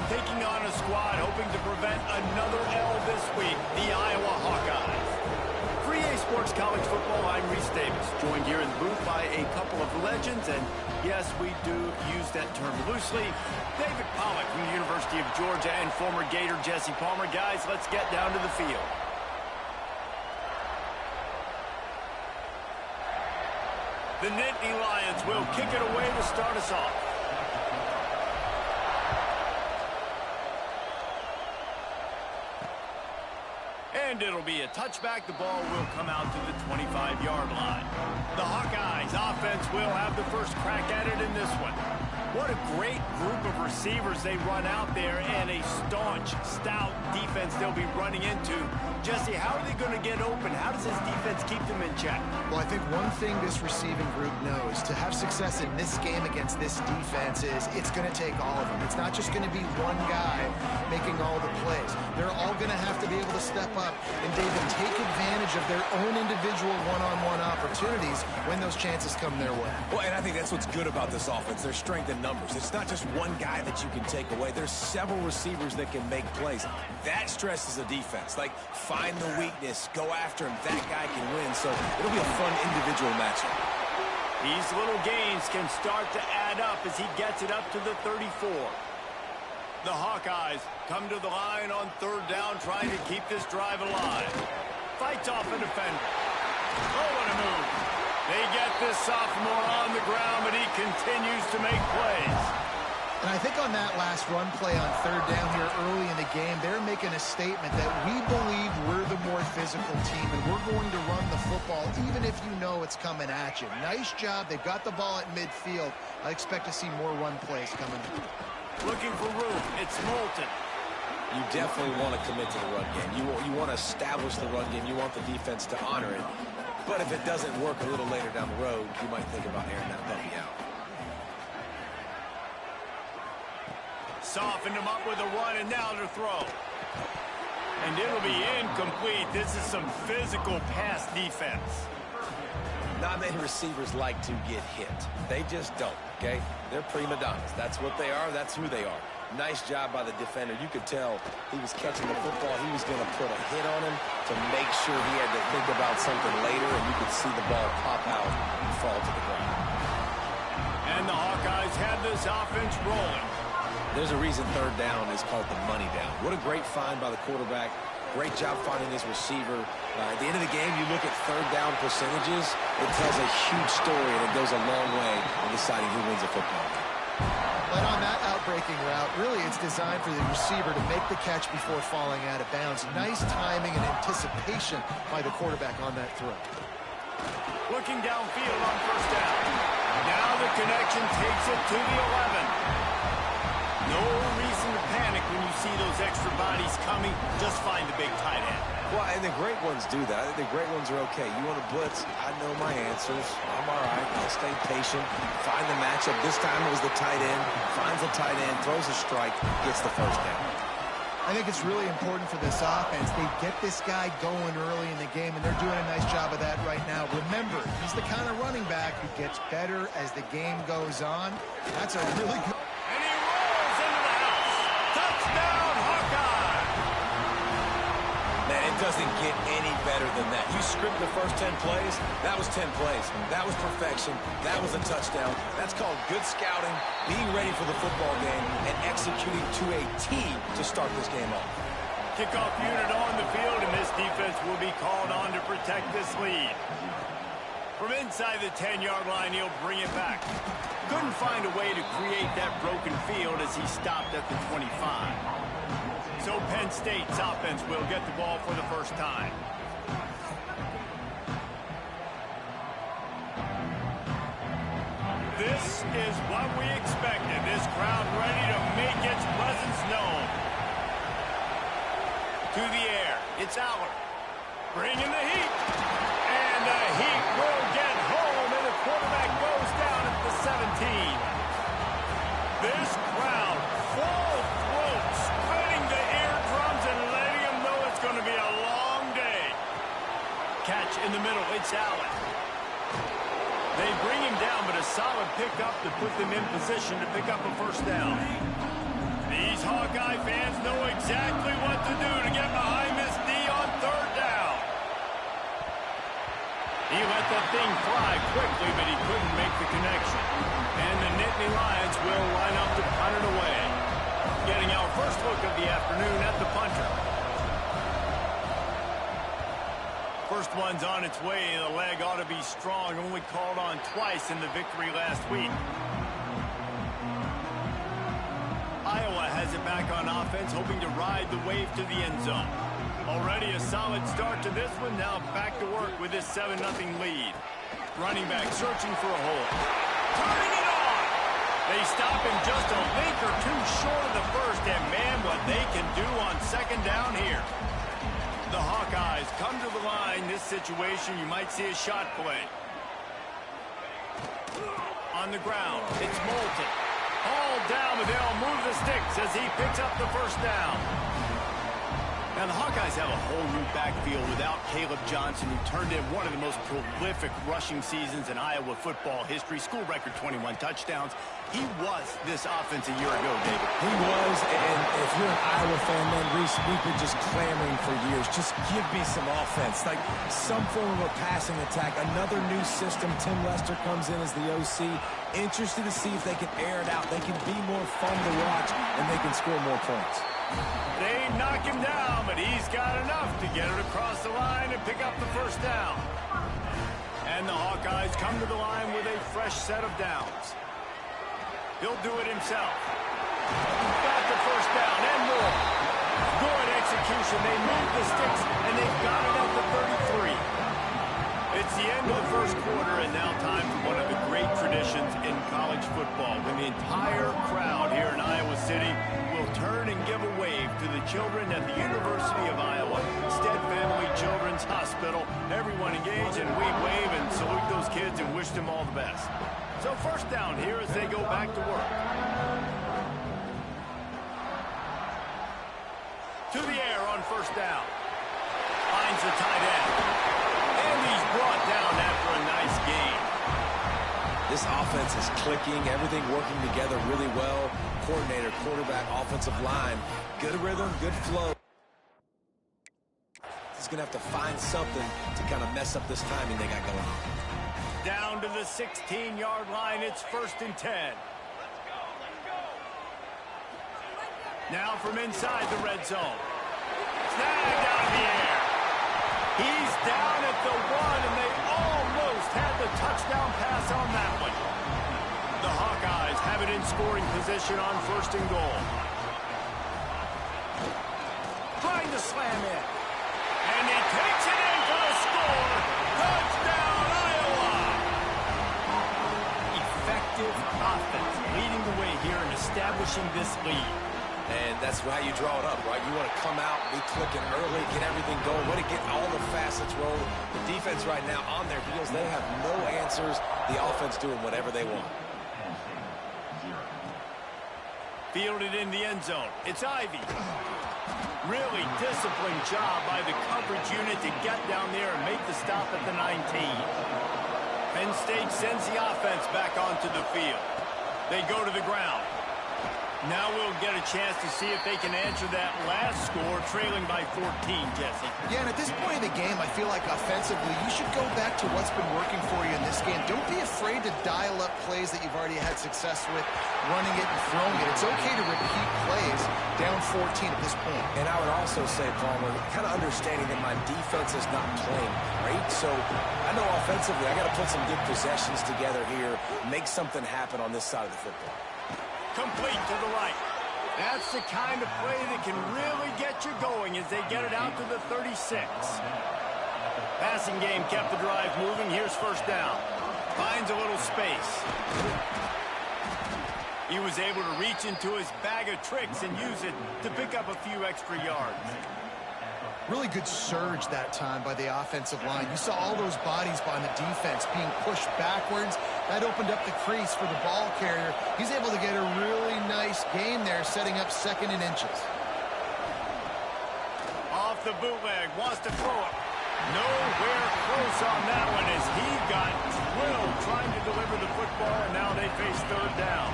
taking on a squad hoping to prevent another L this week, the Iowa Hawkeyes. For EA Sports College Football, I'm Reese Davis, joined here in the booth by a couple of legends, and yes, we do use that term loosely. David Pollack from the University of Georgia and former Gator Jesse Palmer. Guys, let's get down to the field. The Nittany Lions will kick it away to start us off. And it'll be a touchback. The ball will come out to the 25-yard line. The Hawkeyes offense will have the first crack at it in this one. What a great group of receivers they run out there, and a staunch, stout defense they'll be running into. Jesse, how are they going to get open? How does this defense keep them in check? Well, I think one thing this receiving group knows, to have success in this game against this defense, is it's going to take all of them. It's not just going to be one guy making all the plays. They're all going to have to be able to step up and, David, take advantage of their own individual one-on-one opportunities when those chances come their way. Well, and I think that's what's good about this offense, their strength in numbers. It's not just one guy that you can take away. There's several receivers that can make plays. That stresses a defense. Like, find the weakness, go after him. That guy can win. So it'll be a fun individual matchup. These little gains can start to add up as he gets it up to the 34. The Hawkeyes come to the line on 3rd down, trying to keep this drive alive. Fights off a defender. Oh, what a move. They get this sophomore on the ground, but he continues to make plays. And I think on that last run play on 3rd down here early in the game, they're making a statement that we believe we're the more physical team, and we're going to run the football even if you know it's coming at you. Nice job. They've got the ball at midfield. I expect to see more run plays coming. Looking for room. It's Moulton. You definitely want to commit to the run game. You want to establish the run game. You want the defense to honor it. But if it doesn't work a little later down the road, you might think about airing that puppy out. Softened him up with a run, and now to throw. And it'll be incomplete. This is some physical pass defense. Not many receivers like to get hit. They just don't, okay? They're prima donnas. That's what they are. That's who they are. Nice job by the defender. You could tell he was catching the football. He was going to put a hit on him to make sure he had to think about something later, and you could see the ball pop out and fall to the ground. And the Hawkeyes have this offense rolling. There's a reason 3rd down is called the money down. What a great find by the quarterback. Great job finding his receiver. At the end of the game, you look at 3rd down percentages. It tells a huge story, and it goes a long way in deciding who wins a football game. But on that outbreaking route, really it's designed for the receiver to make the catch before falling out of bounds. Nice timing and anticipation by the quarterback on that throw. Looking downfield on 1st down. Now the connection takes it to the 11. No reason to panic when you see those extra bodies coming. Just find the big tight end. Well, and the great ones do that. The great ones are okay. You want to blitz? I know my answers. I'm all right. I'll stay patient. Find the matchup. This time it was the tight end. Finds the tight end, throws a strike, gets the 1st down. I think it's really important for this offense. They get this guy going early in the game, and they're doing a nice job of that right now. Remember, he's the kind of running back who gets better as the game goes on. That's a really good... And he rolls into the house. Touchdown, Hawkeye! Man, it doesn't get any better than that. You script the first 10 plays, that was 10 plays. That was perfection. That was a touchdown. That's called good scouting, being ready for the football game, and executing to a T to start this game off. Kickoff unit on the field, and this defense will be called on to protect this lead. From inside the 10-yard line, he'll bring it back. Couldn't find a way to create that broken field as he stopped at the 25. So Penn State's offense will get the ball for the first time. This is what we expected. This crowd ready to make its presence known. To the air, it's Aller. Bringing the heat. And the heat will get home, and the quarterback goes down at the 17. This crowd, full throat, spreading the eardrums and letting them know it's going to be a long day. Catch in the middle, it's Allen. They bring him down, but a solid pickup to put them in position to pick up a first down. These Hawkeye fans know exactly what to do to get behind this D on third down. He let that thing fly quickly, but he couldn't make the connection. And the Nittany Lions will line up to punt it away. Getting our first look of the afternoon at the punter. First one's on its way. The leg ought to be strong. Only called on twice in the victory last week. Iowa has it back on offense, hoping to ride the wave to the end zone. Already a solid start to this one. Now back to work with this 7-0 lead. Running back searching for a hole. Turning it on! They stop him just a link or two short of the first, and man, what they can do on second down here. The Hawkeyes come to the line. This situation, you might see a shot play. On the ground, it's Moulton. All down, but they'll move the sticks as he picks up the first down. Now, the Hawkeyes have a whole new backfield without Caleb Johnson, who turned in one of the most prolific rushing seasons in Iowa football history. School record 21 touchdowns. He was this offense a year ago, David. He was, and if you're an Iowa fan, man, Reese, we've been just clamoring for years. Just give me some offense, like some form of a passing attack. Another new system. Tim Lester comes in as the OC. Interested to see if they can air it out. They can be more fun to watch, and they can score more points. They knock him down, but he's got enough to get it across the line and pick up the first down. And the Hawkeyes come to the line with a fresh set of downs. He'll do it himself. Got the first down and more. Good execution. They move the sticks, and they've got it at the 33. It's the end of the first quarter, and now time for one of the great traditions in college football, when the entire crowd here in Iowa City will turn and give a wave to the children at the University of Iowa, Stead Family Children's Hospital. Everyone engage, and we wave and salute those kids and wish them all the best. So first down here as they go back to work. To the air on first down. Finds the tight end. And he's brought down after a nice gain. This offense is clicking, everything working together really well. Coordinator, quarterback, offensive line, good rhythm, good flow. He's going to have to find something to kind of mess up this timing they got going on. Down to the 16-yard line, it's 1st and 10. Now from inside the red zone. Snagged out of the air. He's down at the 1, and they almost had the touchdown pass on that one. The Hawkeyes have it in scoring position on 1st and goal. Trying to slam it. And he takes it in for the score. Touchdown, Iowa! Effective offense leading the way here and establishing this lead. And that's how you draw it up, right? You want to come out, be clicking early, get everything going, want to get all the facets rolling. The defense right now on their heels, they have no answers. The offense doing whatever they want. Fielded in the end zone. It's Ivy. Really disciplined job by the coverage unit to get down there and make the stop at the 19. Penn State sends the offense back onto the field. They go to the ground. Now we'll get a chance to see if they can answer that last score, trailing by 14, Jesse. Yeah, and at this point in the game, I feel like offensively, you should go back to what's been working for you in this game. Don't be afraid to dial up plays that you've already had success with, running it and throwing it. It's okay to repeat plays down 14 at this point. And I would also say, Palmer, kind of understanding that my defense is not playing great. So I know offensively, I got to put some good possessions together here, make something happen on this side of the football. Complete to the right. That's the kind of play that can really get you going as they get it out to the 36. Passing game kept the drive moving. Here's 1st down. Finds a little space. He was able to reach into his bag of tricks and use it to pick up a few extra yards. Really good surge that time by the offensive line. You saw all those bodies by the defense being pushed backwards. That opened up the crease for the ball carrier. He's able to get a really nice gain there, setting up 2nd and inches. Off the bootleg, wants to throw it. Nowhere close on that one as he got drilled trying to deliver the football, and now they face 3rd down.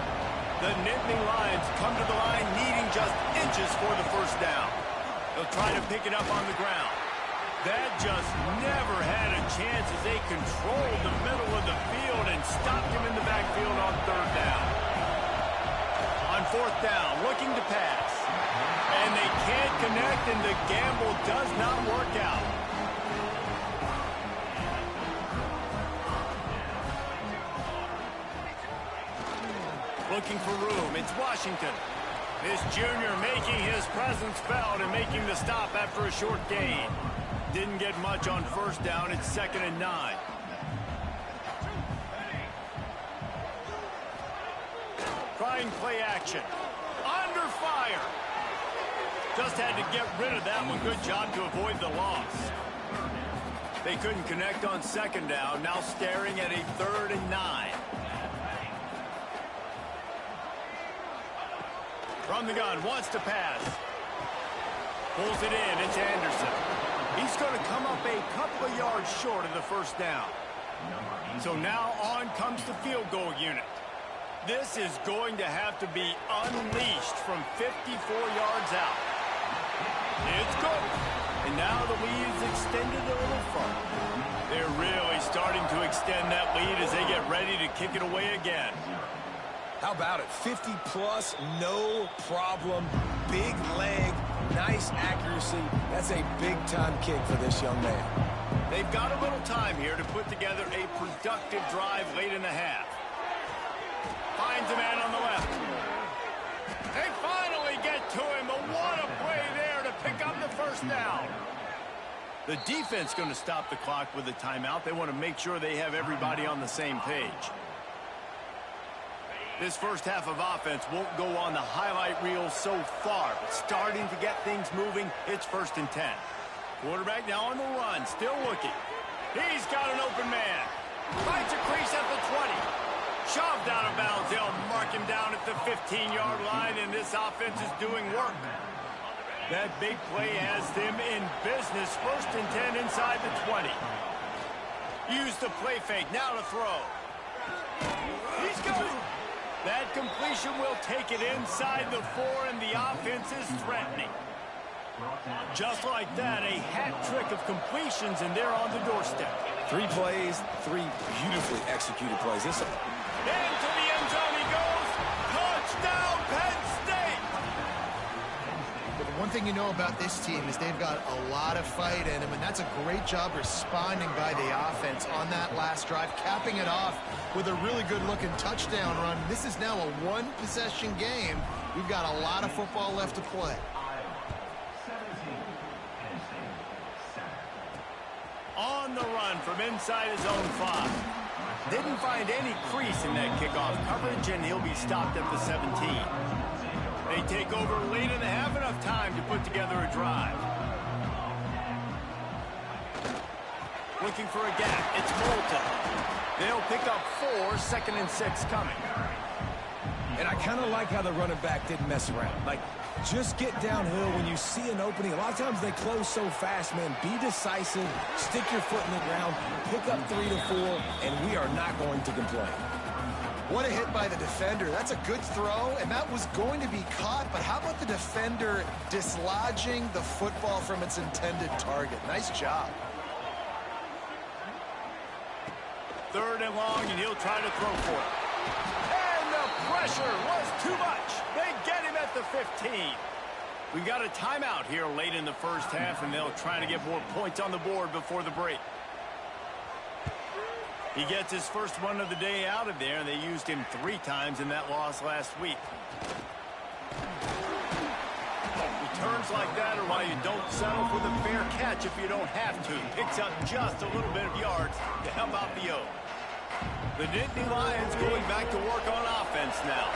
The Nittany Lions come to the line needing just inches for the 1st down. They'll try to pick it up on the ground. That just never had a chance as they controlled the middle of the field and stopped him in the backfield on 3rd down. On 4th down, looking to pass. And they can't connect, and the gamble does not work out. Looking for room, it's Washington. This junior making his presence felt and making the stop after a short gain. Didn't get much on 1st down. It's 2nd and 9. Trying play action. Under fire. Just had to get rid of that one. Good job to avoid the loss. They couldn't connect on 2nd down. Now staring at a 3rd and 9. From the gun, wants to pass. Pulls it in, it's Anderson. He's going to come up a couple of yards short of the 1st down. So now on comes the field goal unit. This is going to have to be unleashed from 54 yards out. It's good. And now the lead is extended a little further. They're really starting to extend that lead as they get ready to kick it away again. How about it? 50-plus, no problem. Big leg, nice accuracy. That's a big-time kick for this young man. They've got a little time here to put together a productive drive late in the half. Finds a man on the left. They finally get to him, but what a play there to pick up the 1st down. The defense going to stop the clock with a timeout. They want to make sure they have everybody on the same page. This 1st half of offense won't go on the highlight reel so far, but starting to get things moving, it's 1st and 10. Quarterback now on the run, still looking. He's got an open man. Finds a crease at the 20. Shoved out of bounds. They'll mark him down at the 15-yard line, and this offense is doing work. That big play has them in business. 1st and 10 inside the 20. Use the play fake, now to throw. He's going. That completion will take it inside the 4, and the offense is threatening. Just like that, a hat trick of completions, and they're on the doorstep. 3 plays, 3 beautifully executed plays. This into the end zone he goes. Touchdown, Penn State! But the one thing you know about this team is they've got a lot of fight in them, and that's a great job responding by the offense on that last drive, capping it off with a really good-looking touchdown run. This is now a 1-possession game. We've got a lot of football left to play. On the run from inside his own 5. Didn't find any crease in that kickoff coverage, and he'll be stopped at the 17. They take over late in the half, enough time to put together a drive. Looking for a gap. It's Moulton. They'll pick up 4, 2nd and 6 coming. And I kind of like how the running back didn't mess around. Like, just get downhill when you see an opening. A lot of times they close so fast, man. Be decisive, stick your foot in the ground, pick up 3 to 4, and we are not going to complain. What a hit by the defender. That's a good throw, and that was going to be caught, but how about the defender dislodging the football from its intended target? Nice job. 3rd and long, and he'll try to throw for it. And the pressure was too much. They get him at the 15. We've got a timeout here late in the 1st half, and they'll try to get more points on the board before the break. He gets his first one of the day out of there, and they used him 3 times in that loss last week. Returns like that are why you don't settle for the fair catch if you don't have to. Picks up just a little bit of yards to help out the O. The Nittany Lions going back to work on offense now.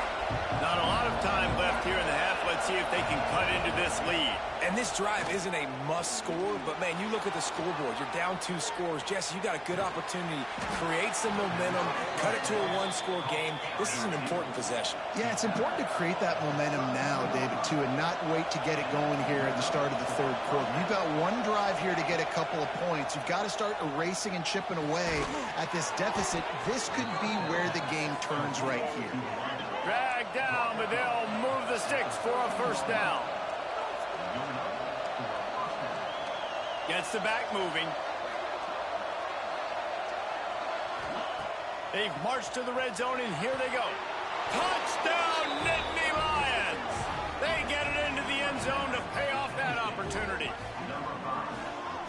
Not a lot of time left here in the half. Let's see if they can cut into this lead. And this drive isn't a must score, but man, you look at the scoreboard. You're down 2 scores. Jesse, you got a good opportunity. Create some momentum. Cut it to a 1-score game. This is an important possession. Yeah, it's important to create that momentum now, David, too, and not wait to get it going here at the start of the third quarter. You've got one drive here to get a couple of points. You've got to start erasing and chipping away at this deficit. This could be where the game turns right here. Drag down, but they'll move the sticks for a first down. Gets the back moving. They've marched to the red zone, and here they go. Touchdown, Nittany Lions! They get it into the end zone to pay off that opportunity.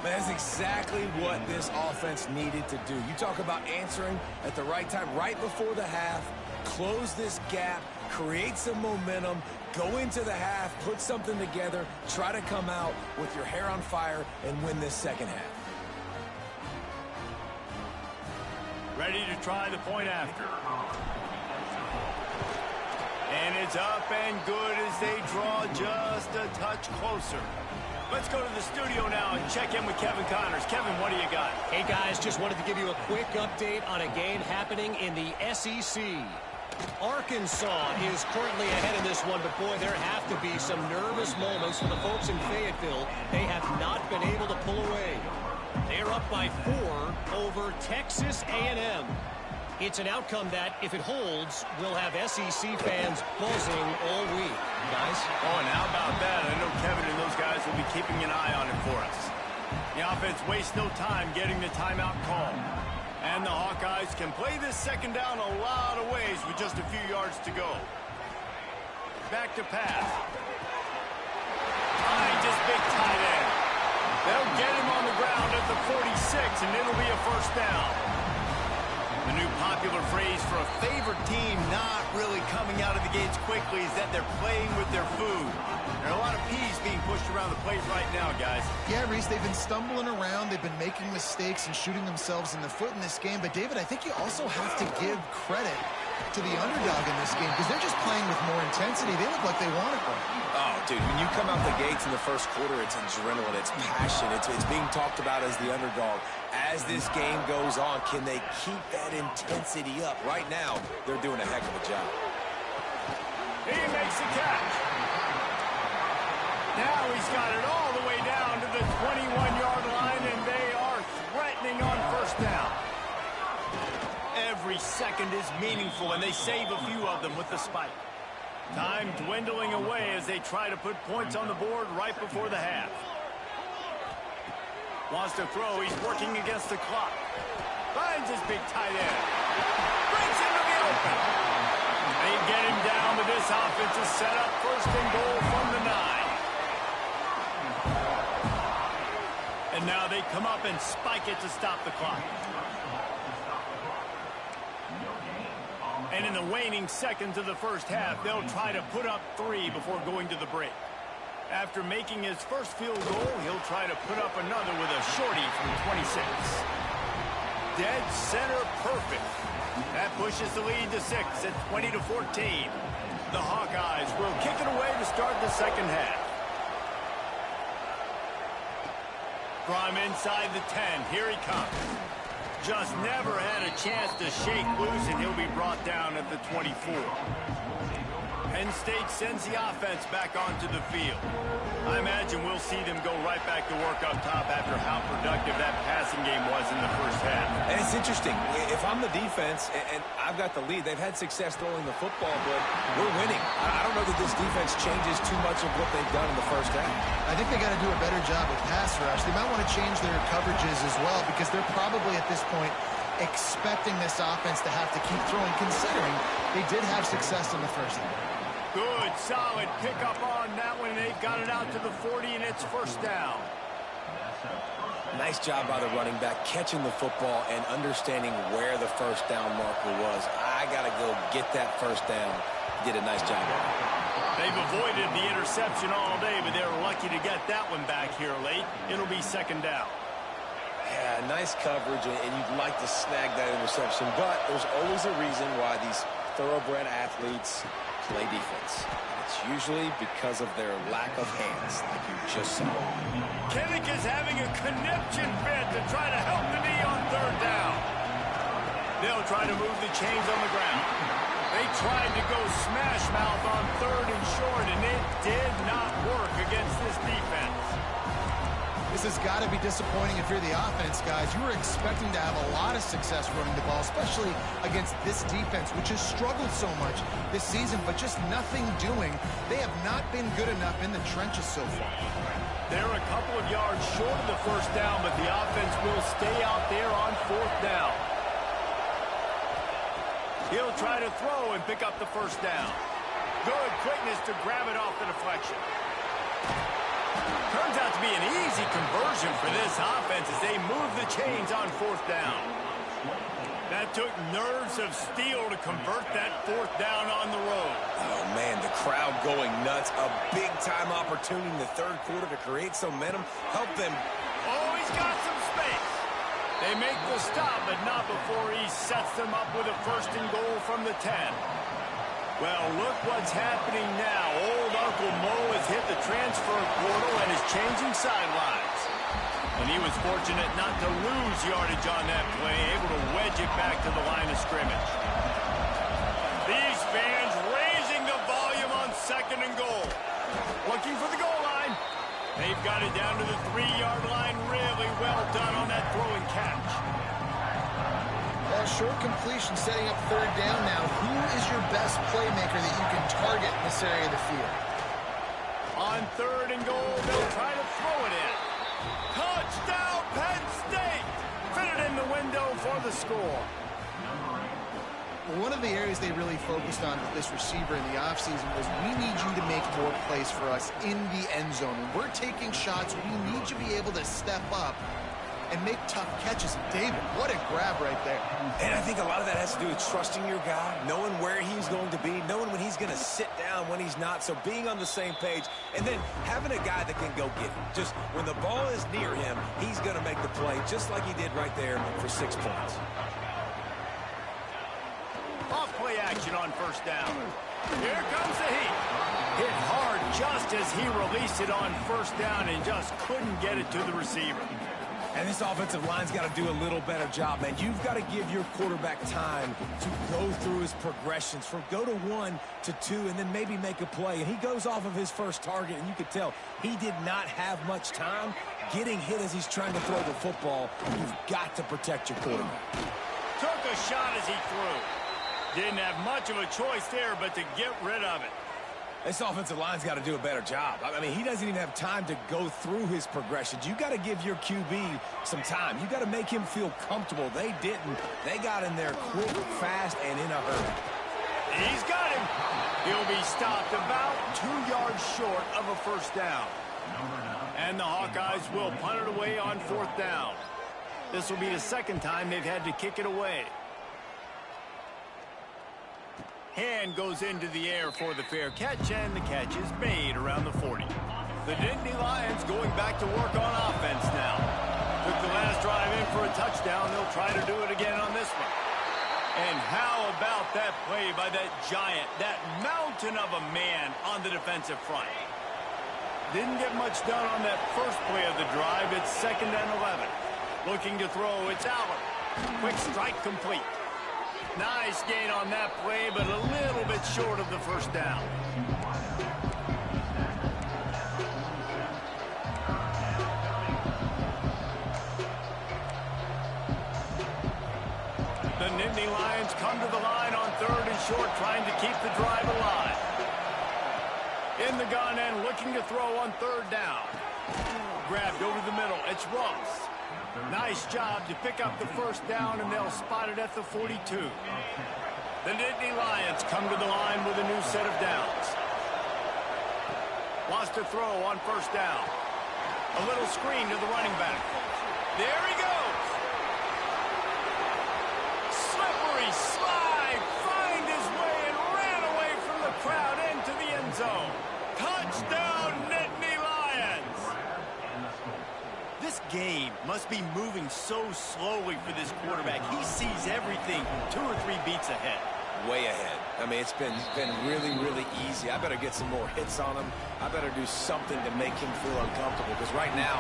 Man, that's exactly what this offense needed to do. You talk about answering at the right time, right before the half, close this gap, create some momentum, go into the half, put something together, try to come out with your hair on fire and win this second half. Ready to try the point after. And it's up and good as they draw just a touch closer. Let's go to the studio now and check in with Kevin Connors. Kevin, what do you got? Hey, guys, just wanted to give you a quick update on a game happening in the SEC. Arkansas is currently ahead in this one, but boy, there have to be some nervous moments for the folks in Fayetteville. They have not been able to pull away. They're up by 4 over Texas A&M. It's an outcome that, if it holds, will have SEC fans buzzing all week. Guys? Oh, and how about that? I know Kevin and those guys will be keeping an eye on it for us. The offense wastes no time getting the timeout call. And the Hawkeyes can play this second down a lot of ways with just a few yards to go. Back to pass. Finds his big tight end. They'll get him on the ground at the 46, and it'll be a first down. The new popular phrase for a favored team not really coming out of the gates quickly is that they're playing with their food. There are a lot of peas being pushed around the plate right now, guys. Yeah, Reese, they've been stumbling around. They've been making mistakes and shooting themselves in the foot in this game. But, David, I think you also have to give credit to the underdog in this game because they're just playing with more intensity. They look like they want it. Oh, dude, when you come out the gates in the first quarter, it's adrenaline, it's passion, it's being talked about as the underdog. As this game goes on, can they keep that intensity up? Right now, they're doing a heck of a job. He makes the catch. Now he's got it all the way down to the 21-yard line, and they are threatening on first down. Every second is meaningful, and they save a few of them with the spike. Time dwindling away as they try to put points on the board right before the half. Wants to throw. He's working against the clock. Finds his big tight end. Breaks into the open. They get him down, but this offense is set up first and goal from the 9. And now they come up and spike it to stop the clock. And in the waning seconds of the first half, they'll try to put up 3 before going to the break. After making his first field goal, he'll try to put up another with a shorty from 26. Dead center perfect. That pushes the lead to 6 at 20-14. The Hawkeyes will kick it away to start the second half. From inside the 10, here he comes. Just never had a chance to shake loose, and he'll be brought down at the 24. Penn State sends the offense back onto the field. I imagine we'll see them go right back to work up top after how productive that passing game was in the first half. And it's interesting. If I'm the defense and I've got the lead, they've had success throwing the football, but we're winning. I don't know that this defense changes too much of what they've done in the first half. I think they got to do a better job with pass rush. They might want to change their coverages as well because they're probably at this point expecting this offense to have to keep throwing, considering they did have success in the first half. Good, solid pickup on that one. They've got it out to the 40, and it's first down. Nice job by the running back, catching the football and understanding where the first down marker was. I got to go get that first down. Did a nice job. They've avoided the interception all day, but they're lucky to get that one back here late. It'll be second down. Yeah, nice coverage, and you'd like to snag that interception, but there's always a reason why these thoroughbred athletes play defense. It's usually because of their lack of hands, like you just saw. Kinnick is having a conniption fit to try to help the knee on third down. They'll try to move the chains on the ground. They tried to go smash mouth on third and short, and it did not work against this defense. This has got to be disappointing if you're the offense, guys. You were expecting to have a lot of success running the ball, especially against this defense, which has struggled so much this season, but just nothing doing. They have not been good enough in the trenches so far. They're a couple of yards short of the first down, but the offense will stay out there on fourth down. He'll try to throw and pick up the first down. Good quickness to grab it off the deflection. Turns out to be an easy conversion for this offense as they move the chains on fourth down. That took nerves of steel to convert that fourth down on the road. Oh, man, the crowd going nuts. A big-time opportunity in the third quarter to create some momentum. Help them. Oh, he's got some space. They make the stop, but not before he sets them up with a first and goal from the 10. Well, look what's happening now. Old Uncle Mo has hit the transfer portal and is changing sidelines. And he was fortunate not to lose yardage on that play, able to wedge it back to the line of scrimmage. These fans raising the volume on second and goal. Looking for the goal line. They've got it down to the 3-yard line. Really well done on that throw and catch. Well, short completion setting up third down now. Who is your best playmaker that you can target in this area of the field? On third and goal, they'll try to throw it in. Touchdown, Penn State! Fit it in the window for the score. Well, one of the areas they really focused on with this receiver in the offseason was we need you to make more plays for us in the end zone. When we're taking shots, we need you to be able to step up and make tough catches. David, what a grab right there. And I think a lot of that has to do with trusting your guy, knowing where he's going to be, knowing when he's going to sit down, when he's not. So being on the same page, and then having a guy that can go get it. Just when the ball is near him, he's going to make the play, just like he did right there for 6 points. Off play action on first down. Here comes the heat. Hit hard just as he released it on first down and just couldn't get it to the receiver. And this offensive line's got to do a little better job, man. You've got to give your quarterback time to go through his progressions from go to 1 to 2 and then maybe make a play. And he goes off of his first target, and you could tell he did not have much time getting hit as he's trying to throw the football. You've got to protect your quarterback. Took a shot as he threw. Didn't have much of a choice there but to get rid of it. This offensive line's got to do a better job. I mean, he doesn't even have time to go through his progressions. You got to give your QB some time. You got to make him feel comfortable. They didn't. They got in there quick, fast, and in a hurry. He's got him. He'll be stopped about 2 yards short of a first down. And the Hawkeyes will punt it away on fourth down. This will be the second time they've had to kick it away. Hand goes into the air for the fair catch, and the catch is made around the 40. The Nittany Lions going back to work on offense now. Took the last drive in for a touchdown. They'll try to do it again on this one. And how about that play by that giant, that mountain of a man on the defensive front? Didn't get much done on that first play of the drive. It's 2nd and 11. Looking to throw, it's Allen. Quick strike complete. Nice gain on that play, but a little bit short of the first down. The Nittany Lions come to the line on 3rd and short, trying to keep the drive alive. In the gun and looking to throw on 3rd down. Grabbed over the middle. It's Ross. Nice job to pick up the first down, and they'll spot it at the 42. The Nittany Lions come to the line with a new set of downs. Wants to throw on first down. A little screen to the running back. There he goes. Slippery slide. Find his way and ran away from the crowd into the end zone. Touchdown, Nittany Lions. This game must be moving so slowly for this quarterback. He sees everything 2 or 3 beats ahead. way ahead. I mean, it's been really, really easy. I better get some more hits on him. I better do something to make him feel uncomfortable, because right now,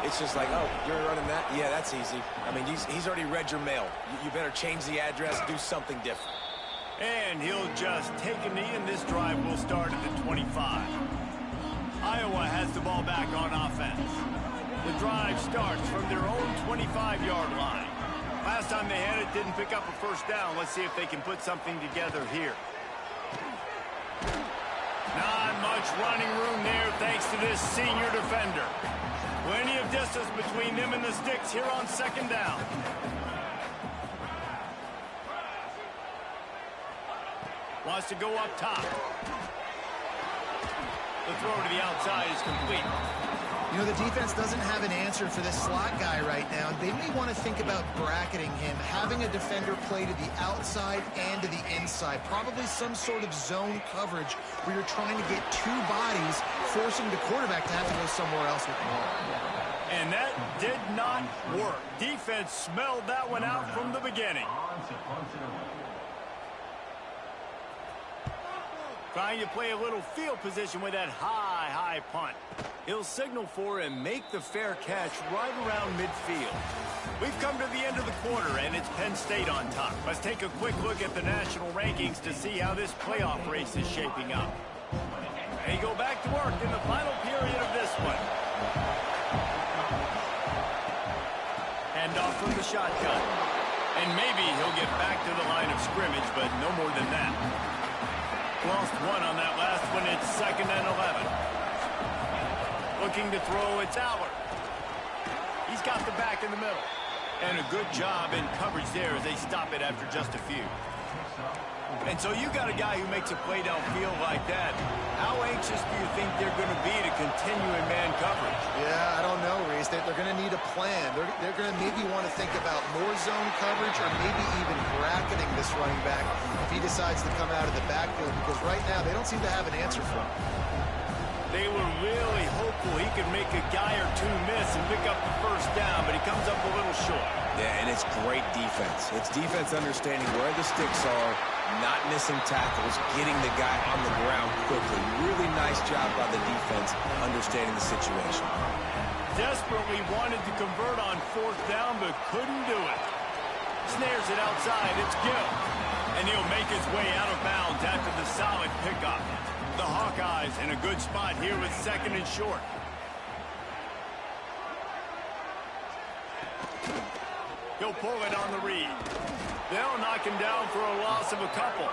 it's just like, oh, you're running that? Yeah, that's easy. I mean, he's already read your mail. You better change the address, do something different. And he'll just take a knee, and this drive will start at the 25. Iowa has the ball back on offense. The drive starts from their own 25-yard line. Last time they had it, didn't pick up a first down. Let's see if they can put something together here. Not much running room there thanks to this senior defender. Plenty of distance between them and the sticks here on second down. Wants to go up top. The throw to the outside is complete. You know, the defense doesn't have an answer for this slot guy right now. They may want to think about bracketing him, having a defender play to the outside and to the inside. Probably some sort of zone coverage where you're trying to get two bodies, forcing the quarterback to have to go somewhere else with the ball. And that did not work. Defense smelled that one out from the beginning. Trying to play a little field position with that high punt. He'll signal for and make the fair catch right around midfield. We've come to the end of the quarter, and it's Penn State on top. Let's take a quick look at the national rankings to see how this playoff race is shaping up. They go back to work in the final period of this one. Hand off from the shotgun. And maybe he'll get back to the line of scrimmage, but no more than that. Lost one on that last one. It's 2nd and 11. Looking to throw, it's Allard. He's got the back in the middle. And a good job in coverage there as they stop it after just a few. And so you got a guy who makes a play downfield like that. How anxious do you think they're going to be to continue in man coverage? Yeah, I don't know, Reese. They're going to need a plan. They're going to maybe want to think about more zone coverage or maybe even bracketing this running back if he decides to come out of the backfield, because right now they don't seem to have an answer for him. They were really hopeful he could make a guy or two miss and pick up the first down, but he comes up a little short. Yeah, and it's great defense. It's defense understanding where the sticks are, not missing tackles, getting the guy on the ground quickly. Really nice job by the defense understanding the situation. Desperately wanted to convert on 4th down, but couldn't do it. Snares it outside. It's Gill. And he'll make his way out of bounds after the solid pickup. The Hawkeyes in a good spot here with 2nd and short. He'll pull it on the read. They'll knock him down for a loss of a couple.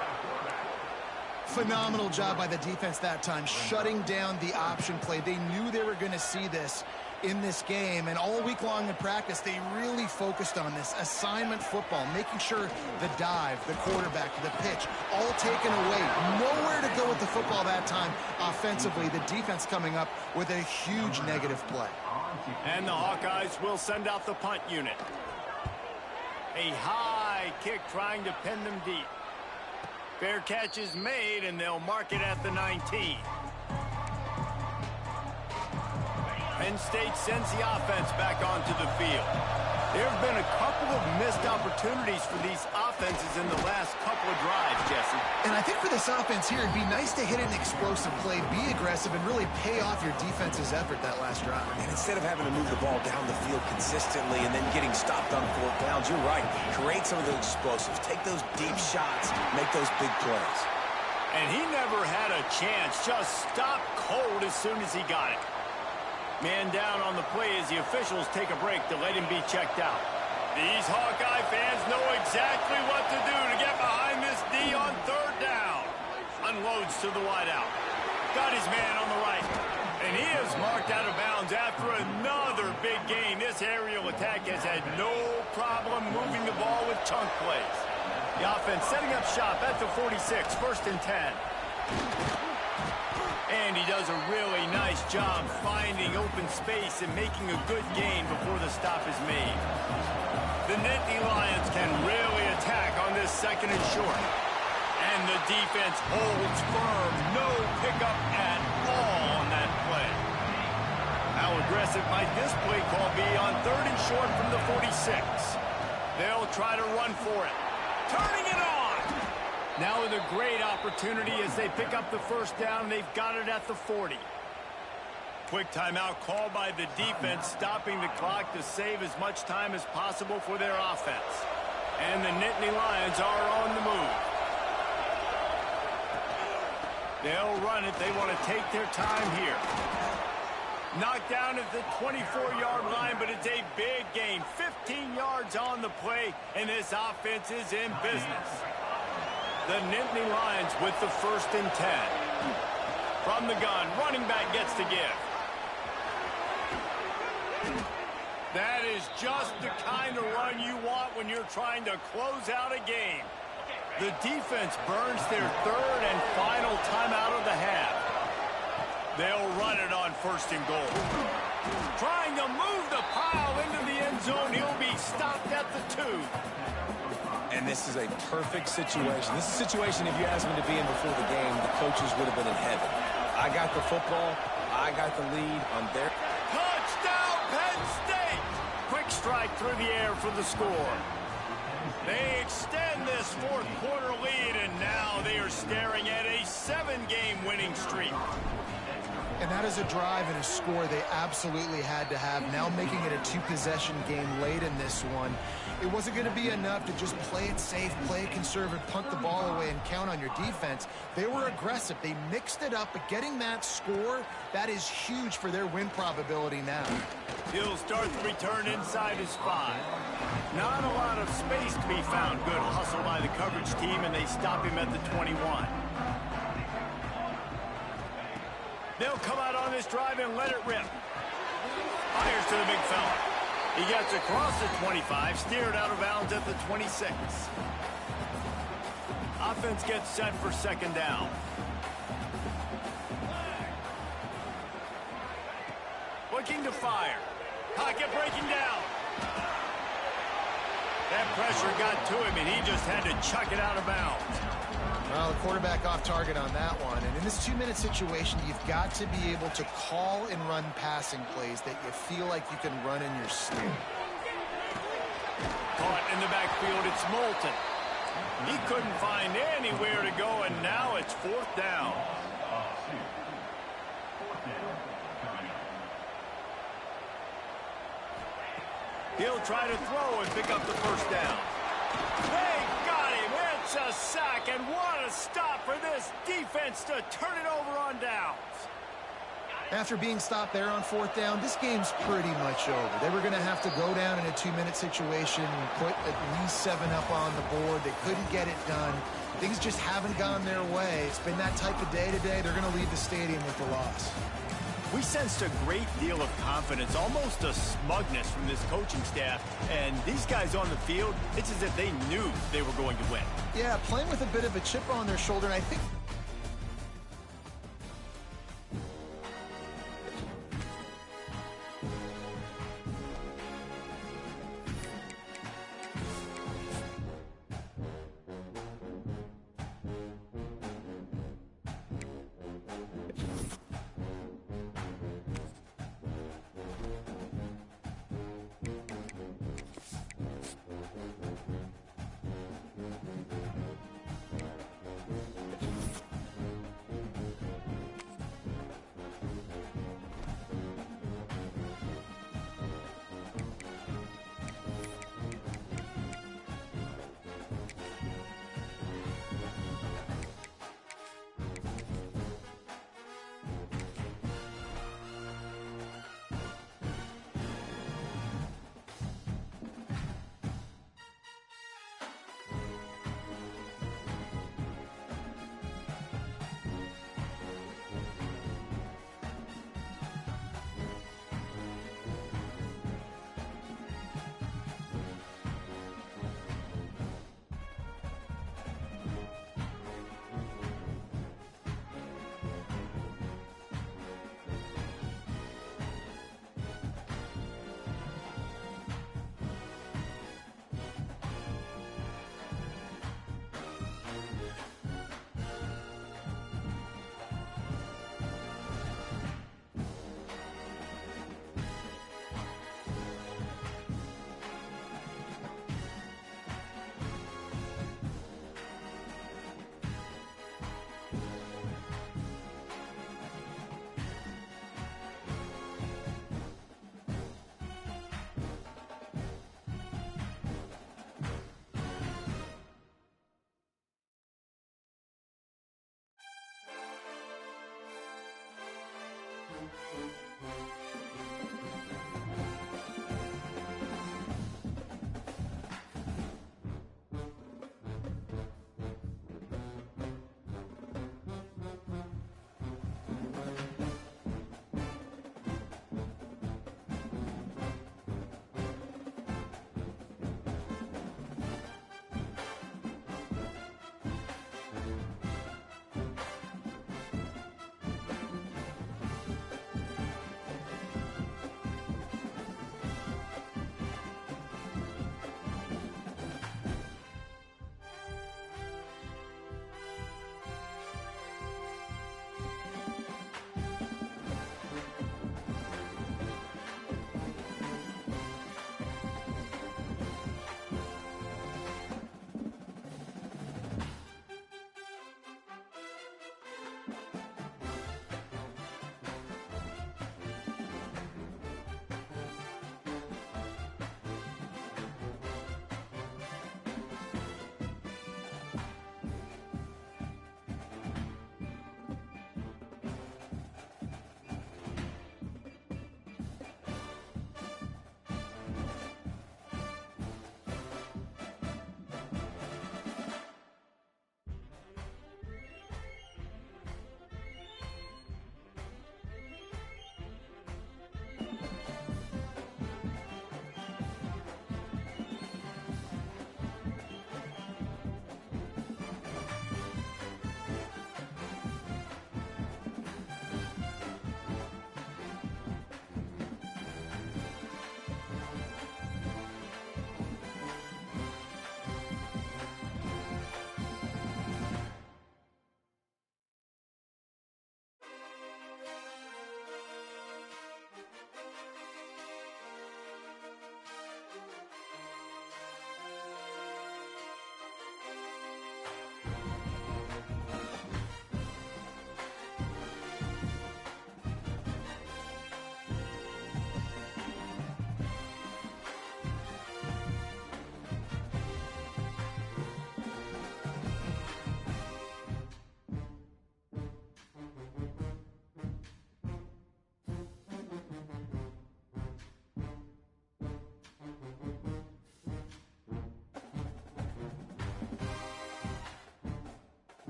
Phenomenal job by the defense that time, shutting down the option play. They knew they were going to see this in this game, and all week long in practice, they really focused on this assignment football, making sure the dive, the quarterback, the pitch, all taken away. Nowhere to go with the football that time offensively. The defense coming up with a huge negative play. And the Hawkeyes will send out the punt unit. A high kick trying to pin them deep. Fair catch is made, and they'll mark it at the 19. Penn State sends the offense back onto the field. There have been a couple of missed opportunities for these offenses in the last couple of drives, Jesse. And I think for this offense here, it'd be nice to hit an explosive play, be aggressive, and really pay off your defense's effort that last drive. And instead of having to move the ball down the field consistently and then getting stopped on 4th downs, you're right. Create some of those explosives. Take those deep shots. Make those big plays. And he never had a chance. Just stopped cold as soon as he got it. Man down on the play as the officials take a break to let him be checked out. These Hawkeye fans know exactly what to do to get behind this D on 3rd down. Unloads to the wideout. Got his man on the right. And he is marked out of bounds after another big gain. This aerial attack has had no problem moving the ball with chunk plays. The offense setting up shop at the 46, 1st and 10. And he does a really nice job finding open space and making a good gain before the stop is made. The Nittany Lions can really attack on this 2nd and short. And the defense holds firm. No pickup at all on that play. How aggressive might this play call be on 3rd and short from the 46? They'll try to run for it. Turning it on. Now with a great opportunity as they pick up the first down. They've got it at the 40. Quick timeout called by the defense, stopping the clock to save as much time as possible for their offense. And the Nittany Lions are on the move. They'll run it. They want to take their time here. Knocked down at the 24-yard line, but it's a big gain. 15 yards on the play, and this offense is in business. The Nittany Lions with the 1st and 10. From the gun, running back gets to give. That is just the kind of run you want when you're trying to close out a game. The defense burns their 3rd and final timeout of the half. They'll run it on 1st and goal. Trying to move the pile into the end zone. He'll be stopped at the 2. And this is a perfect situation. This is a situation, if you asked me to be in before the game, the coaches would have been in heaven. I got the football. I got the lead on their... Touchdown, Penn State! Quick strike through the air for the score. They extend this 4th quarter lead, and now they are staring at a 7-game winning streak. And that is a drive and a score they absolutely had to have. Now making it a 2-possession game late in this one. It wasn't going to be enough to just play it safe, play it conservative, punt the ball away, and count on your defense. They were aggressive. They mixed it up, but getting that score, that is huge for their win probability now. He'll start the return inside his 5. Not a lot of space to be found. Good hustle by the coverage team, and they stop him at the 21. They'll come out on this drive and let it rip. Fires to the big fella. He gets across the 25, steered out of bounds at the 26. Offense gets set for 2nd down. Looking to fire. Pocket breaking down. That pressure got to him, and he just had to chuck it out of bounds. Well, the quarterback off target on that one. And in this 2-minute situation, you've got to be able to call and run passing plays that you feel like you can run in your sleep. Caught in the backfield, it's Moulton. He couldn't find anywhere to go, and now it's 4th down. He'll try to throw and pick up the 1st down. They got him. It's a sack, and what a stop for this defense to turn it over on downs. After being stopped there on 4th down, this game's pretty much over. They were going to have to go down in a 2-minute situation and put at least 7 up on the board. They couldn't get it done. Things just haven't gone their way. It's been that type of day today. They're going to leave the stadium with the loss. We sensed a great deal of confidence, almost a smugness from this coaching staff. And these guys on the field, it's as if they knew they were going to win. Yeah, playing with a bit of a chip on their shoulder, and I think...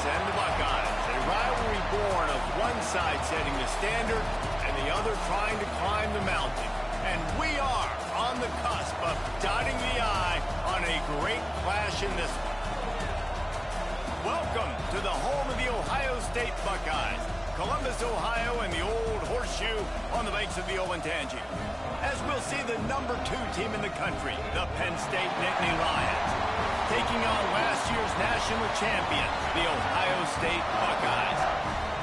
and the Buckeyes. A rivalry born of one side setting the standard and the other trying to climb the mountain. And we are on the cusp of dotting the I on and a great flash in this one. Welcome to the home of the Ohio State Buckeyes, Columbus, Ohio, and the old horseshoe on the banks of the Olentangy. As we'll see the #2 team in the country, the Penn State Nittany Lions, taking on last year's national champion, the Ohio State Buckeyes.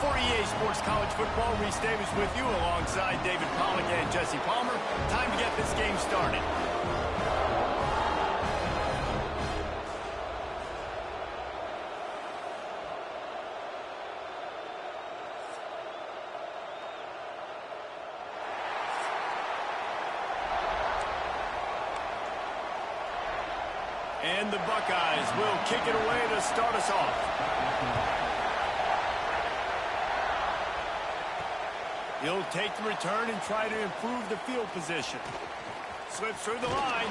For EA Sports College Football, Reese Davis with you alongside David Pollack and Jesse Palmer. Time to get this game started. And the Buckeyes will kick it away to start us off. He'll take the return and try to improve the field position. Slips through the line.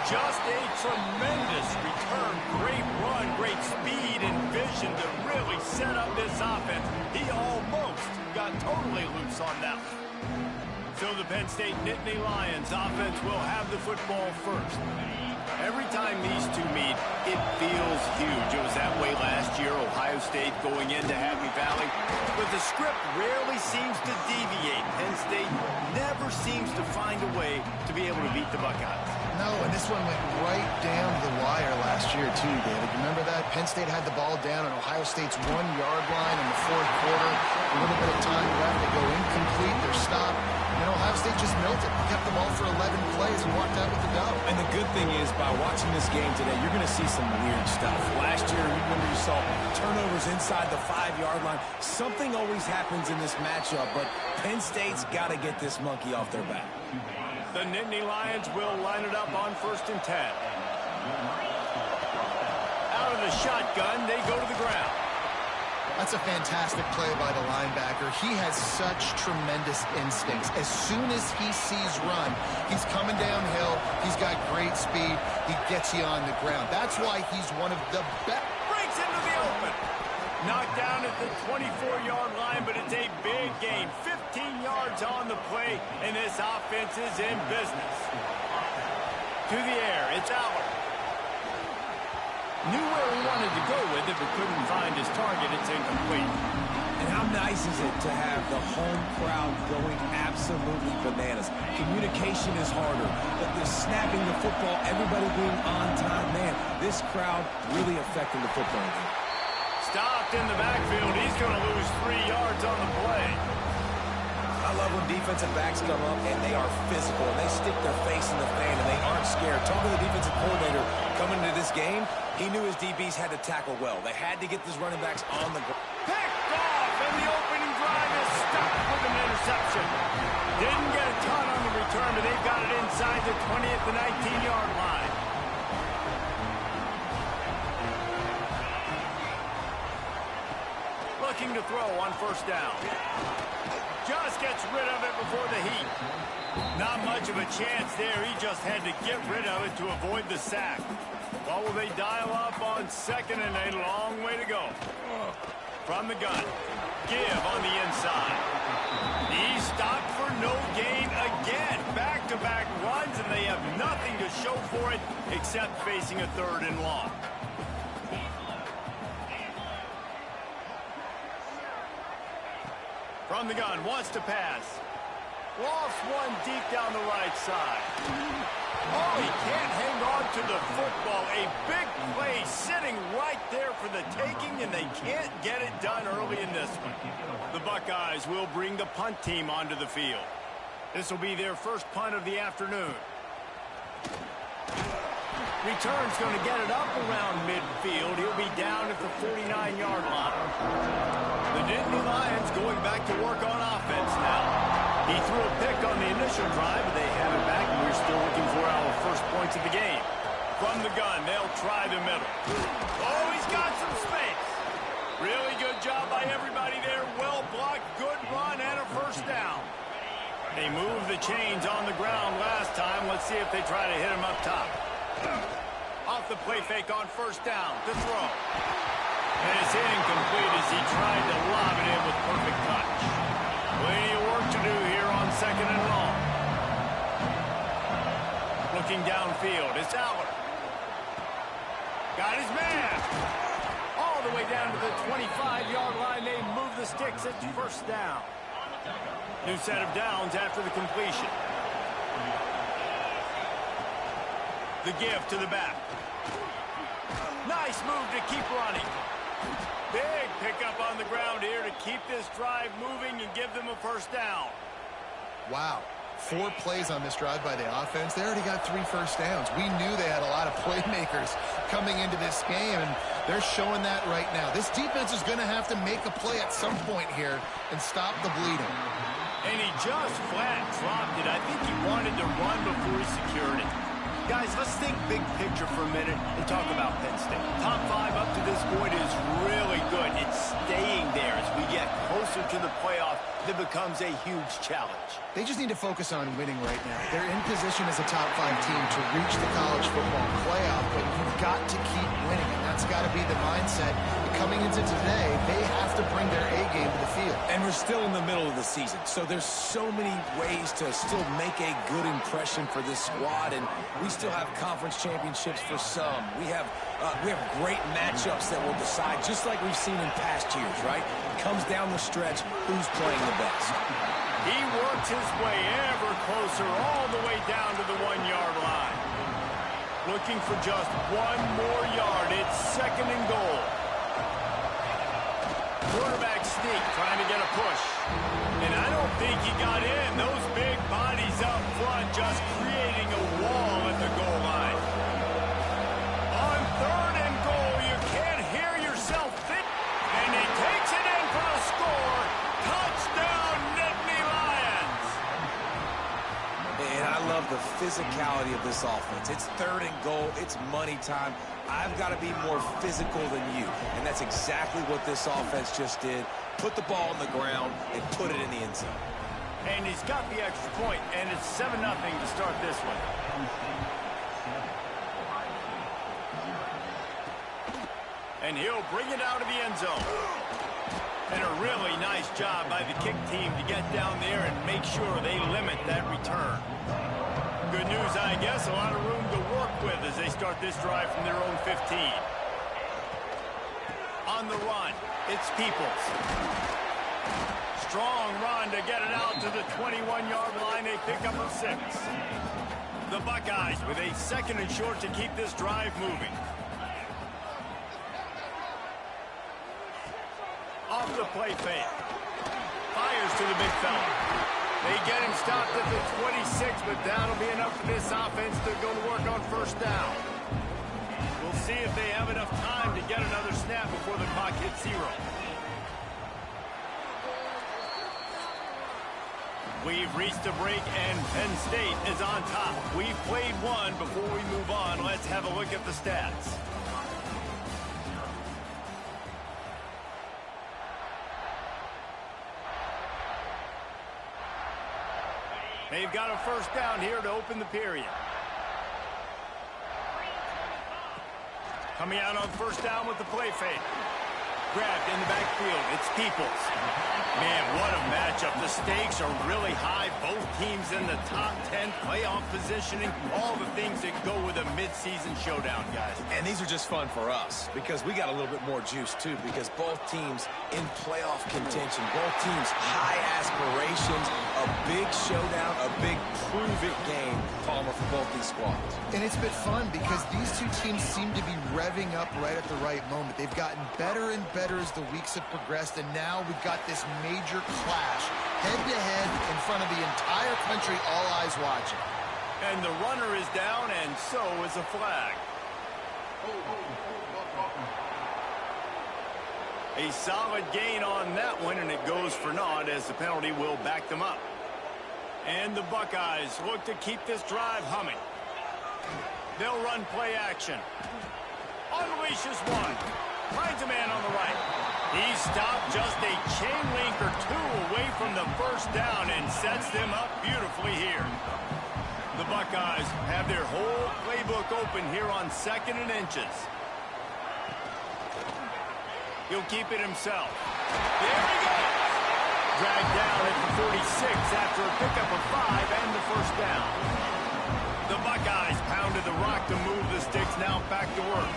Just a tremendous return. Great run, great speed and vision to really set up this offense. He almost got totally loose on that one. So the Penn State Nittany Lions offense will have the football first. Every time these two meet, it feels huge. It was that way last year, Ohio State going into Happy Valley. But the script rarely seems to deviate. Penn State never seems to find a way to be able to beat the Buckeyes. No, and this one went right down the wire last year, too, David. Remember that? Penn State had the ball down on Ohio State's 1-yard line in the fourth quarter. A little bit of time left. They go incomplete. They're stopped. And Ohio State just milled it. Kept the ball for 11 plays and walked out with the dub. And the good thing is, by watching this game today, you're going to see some weird stuff. Last year, you remember you saw turnovers inside the 5-yard line. Something always happens in this matchup, but Penn State's got to get this monkey off their back. The Nittany Lions will line it up on 1st and 10. Out of the shotgun, they go to the ground. That's a fantastic play by the linebacker. He has such tremendous instincts. As soon as he sees run, he's coming downhill. He's got great speed. He gets you on the ground. That's why he's one of the best. Breaks into the open. Knocked down at the 24-yard line, but it's a big gain. 15 yards on the play, and this offense is in business. To the air, it's Aller. Knew where he wanted to go with it, but couldn't find his target. It's incomplete. And how nice is it to have the home crowd going absolutely bananas? Communication is harder, but the snapping the football, everybody being on time, man, this crowd really affecting the football game. Stopped in the backfield. He's going to lose 3 yards on the play. I love when defensive backs come up and they are physical and they stick their face in the fan and they aren't scared. Talking to the defensive coordinator coming into this game, he knew his DBs had to tackle well. They had to get these running backs on the ground. Picked off, and the opening drive is stuck with an interception. Didn't get a ton on the return, but they've got it inside the 20 at the 19-yard line. Looking to throw on 1st down. Just gets rid of it before the heat. Not much of a chance there. He just had to get rid of it to avoid the sack. Well, will they dial up on 2nd and a long way to go? From the gun. Give on the inside. He stopped for no gain again. Back-to-back runs, and they have nothing to show for it except facing a 3rd and long. From the gun, wants to pass. Lost one deep down the right side. Oh, he can't hang on to the football. A big play sitting right there for the taking, and they can't get it done early in this one. The Buckeyes will bring the punt team onto the field. This will be their first punt of the afternoon. Return's going to get it up around midfield. He'll be down at the 49-yard line. The Nittany Lions going back to work on offense now. He threw a pick on the initial drive, but they have it back, and we're still looking for our first points of the game. From the gun, they'll try the middle. Oh, he's got some space. Really good job by everybody there. Well blocked, good run, and a 1st down. They moved the chains on the ground last time. Let's see if they try to hit him up top. Off the play fake on 1st down to throw. And it's incomplete as he tried to lob it in with perfect touch. Plenty of work to do here on 2nd and long. Looking downfield, it's Aller. Got his man. All the way down to the 25-yard line. They move the sticks. It's first down. New set of downs after the completion. The give to the back. Nice move to keep running. Big pickup on the ground here to keep this drive moving and give them a first down. Wow. 4 plays on this drive by the offense. They already got 3 first downs. We knew they had a lot of playmakers coming into this game, and they're showing that right now. This defense is going to have to make a play at some point here and stop the bleeding. And he just flat dropped it. I think he wanted to run before he secured it. Guys, let's think big picture for a minute and talk about Penn State. Top 5 up to this point is really good. It's staying there as we get closer to the playoff. That becomes a huge challenge. They just need to focus on winning right now. They're in position as a top 5 team to reach the college football playoff, but you've got to keep winning, and that's got to be the mindset. Coming into today, they have to bring their A game to the field. And we're still in the middle of the season, so there's so many ways to still make a good impression for this squad, and we still have conference championships for some. We have great matchups that will decide, just like we've seen in past years, right? It comes down the stretch, who's playing the best. He works his way ever closer all the way down to the 1-yard line. Looking for just 1 more yard. It's 2nd and goal. Quarterback sneak, trying to get a push. And I don't think he got in. Those big bodies up front just creating a wall at the goal line. On 3rd and goal, you can't hear yourself think. And he takes it in for the score. Touchdown, Nittany Lions. And I love the physicality of this offense. It's 3rd and goal. It's money time. I've got to be more physical than you. And that's exactly what this offense just did. Put the ball on the ground and put it in the end zone. And he's got the extra point, and it's 7-0 to start this one. And he'll bring it out of the end zone. And a really nice job by the kick team to get down there and make sure they limit that return. Good news, I guess, a lot of room to work with as they start this drive from their own 15. On the run, it's Peoples. Strong run to get it out to the 21-yard line. They pick up a 6. The Buckeyes with a 2nd and short to keep this drive moving. Off the play fake. Fires to the big fella. They get him stopped at the 26, but that'll be enough for this offense to go to work on first down. We'll see if they have enough time to get another snap before the clock hits 0. We've reached a break, and Penn State is on top. We've played one. Before we move on, let's have a look at the stats. They've got a first down here to open the period. Coming out on first down with the play fake. Grabbed in the backfield. It's Peoples. Man, what a matchup. The stakes are really high. Both teams in the top 10 playoff positioning. All the things that go with a midseason showdown, guys. And these are just fun for us because we got a little bit more juice, too, because both teams in playoff contention, both teams high aspirations, a big showdown, a big prove-it game, Palmer, for both these squads. And it's been fun because these two teams seem to be revving up right at the right moment. They've gotten better and better as the weeks have progressed, and now we've got this major clash, head-to-head in front of the entire country, all eyes watching. And the runner is down, and so is a flag. A solid gain on that one, and it goes for naught as the penalty will back them up. And the Buckeyes look to keep this drive humming. They'll run play action. Unleashes one. Finds a man on the right. He stopped just a chain link or two away from the first down and sets them up beautifully here. The Buckeyes have their whole playbook open here on 2nd and inches. He'll keep it himself. There he goes. Dragged down at the 46 after a pickup of 5 and the first down. The Buckeyes pounded the rock to move the sticks, now back to work.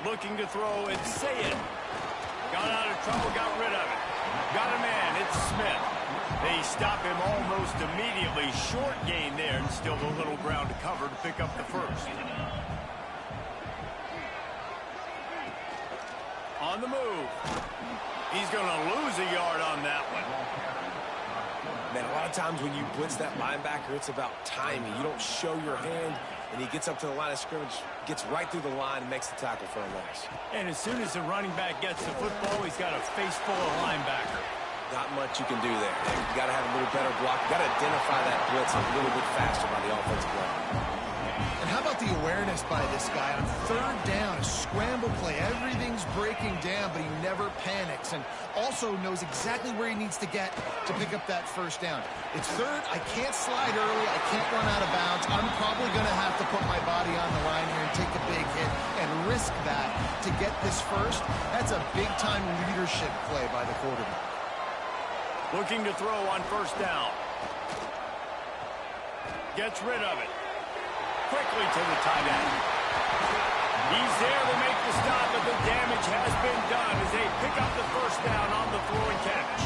Looking to throw and say it. Got out of trouble, got rid of it. Got a man, it's Smith. They stop him almost immediately. Short gain there, and still a little ground to cover to pick up the first. On the move. He's going to lose a yard on that one. Man, a lot of times when you blitz that linebacker, it's about timing. You don't show your hand, and he gets up to the line of scrimmage, gets right through the line, and makes the tackle for a loss. And as soon as the running back gets the football, he's got a face full of linebacker. Not much you can do there. You got to have a little better block. You got to identify that blitz a little bit faster by the offensive line. And how about the awareness by this guy on third down, a scramble play. Everything's breaking down, but he never panics and also knows exactly where he needs to get to pick up that first down. It's third. I can't slide early. I can't run out of bounds. I'm probably going to have to put my body on the line here and take a big hit and risk that to get this first. That's a big-time leadership play by the quarterback. Looking to throw on first down. Gets rid of it. Quickly to the tight end. He's there to make the stop, but the damage has been done as they pick up the first down on the throw and catch.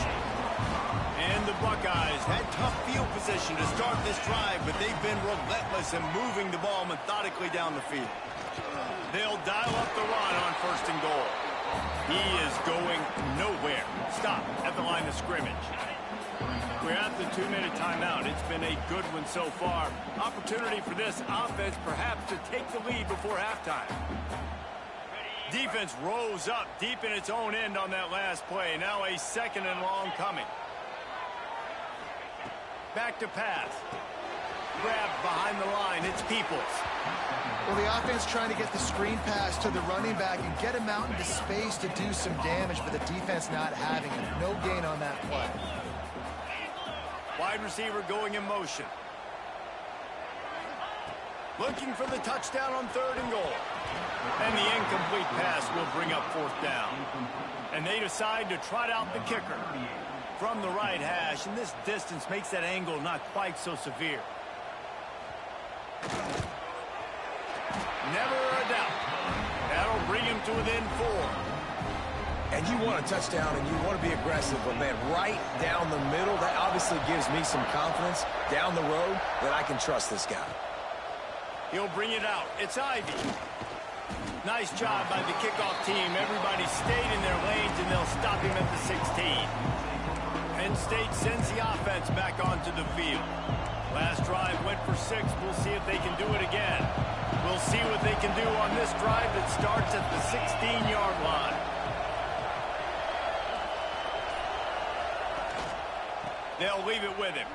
And the Buckeyes had tough field position to start this drive, but they've been relentless in moving the ball methodically down the field. They'll dial up the run on first and goal. He is going nowhere. Stop at the line of scrimmage. We're at the 2-minute timeout. It's been a good one so far. Opportunity for this offense perhaps to take the lead before halftime. Defense rose up deep in its own end on that last play. Now a second and long coming. Back to pass. Grabbed behind the line. It's Peoples. Well, the offense trying to get the screen pass to the running back and get him out into space to do some damage, but the defense not having it. No gain on that play. Wide receiver going in motion. Looking for the touchdown on third and goal. And the incomplete pass will bring up fourth down. And they decide to trot out the kicker from the right hash. And this distance makes that angle not quite so severe. Never a doubt. That'll bring him to within 4. And you want a touchdown and you want to be aggressive, but man, right down the middle, that obviously gives me some confidence down the road that I can trust this guy. He'll bring it out. It's Ivy. Nice job by the kickoff team. Everybody stayed in their lanes, and they'll stop him at the 16. Penn State sends the offense back onto the field. Last drive went for 6. We'll see if they can do it again. We'll see what they can do on this drive that starts at the 16-yard line. They'll leave it with him.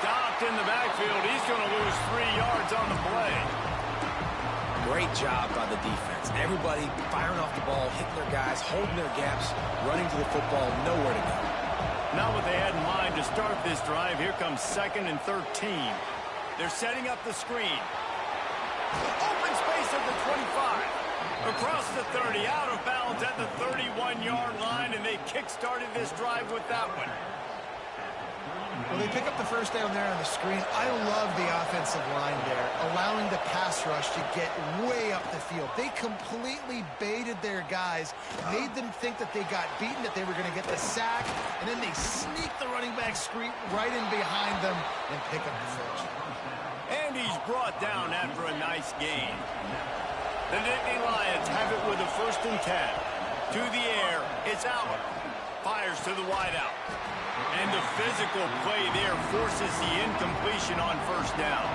Stopped in the backfield. He's going to lose 3 yards on the play. Great job by the defense. Everybody firing off the ball, hitting their guys, holding their gaps, running to the football, nowhere to go. Not what they had in mind to start this drive. Here comes 2nd and 13. They're setting up the screen. Open space at the 25. Across the 30, out of bounds at the 31-yard line, and they kick-started this drive with that one. Well, they pick up the first down there on the screen. I love the offensive line there, allowing the pass rush to get way up the field. They completely baited their guys, made them think that they got beaten, that they were going to get the sack, and then they sneak the running back screen right in behind them and pick up the first. And he's brought down after a nice gain. The Nittany Lions have it with a 1st and 10. To the air, it's Allen. Fires to the wideout. And the physical play there forces the incompletion on first down.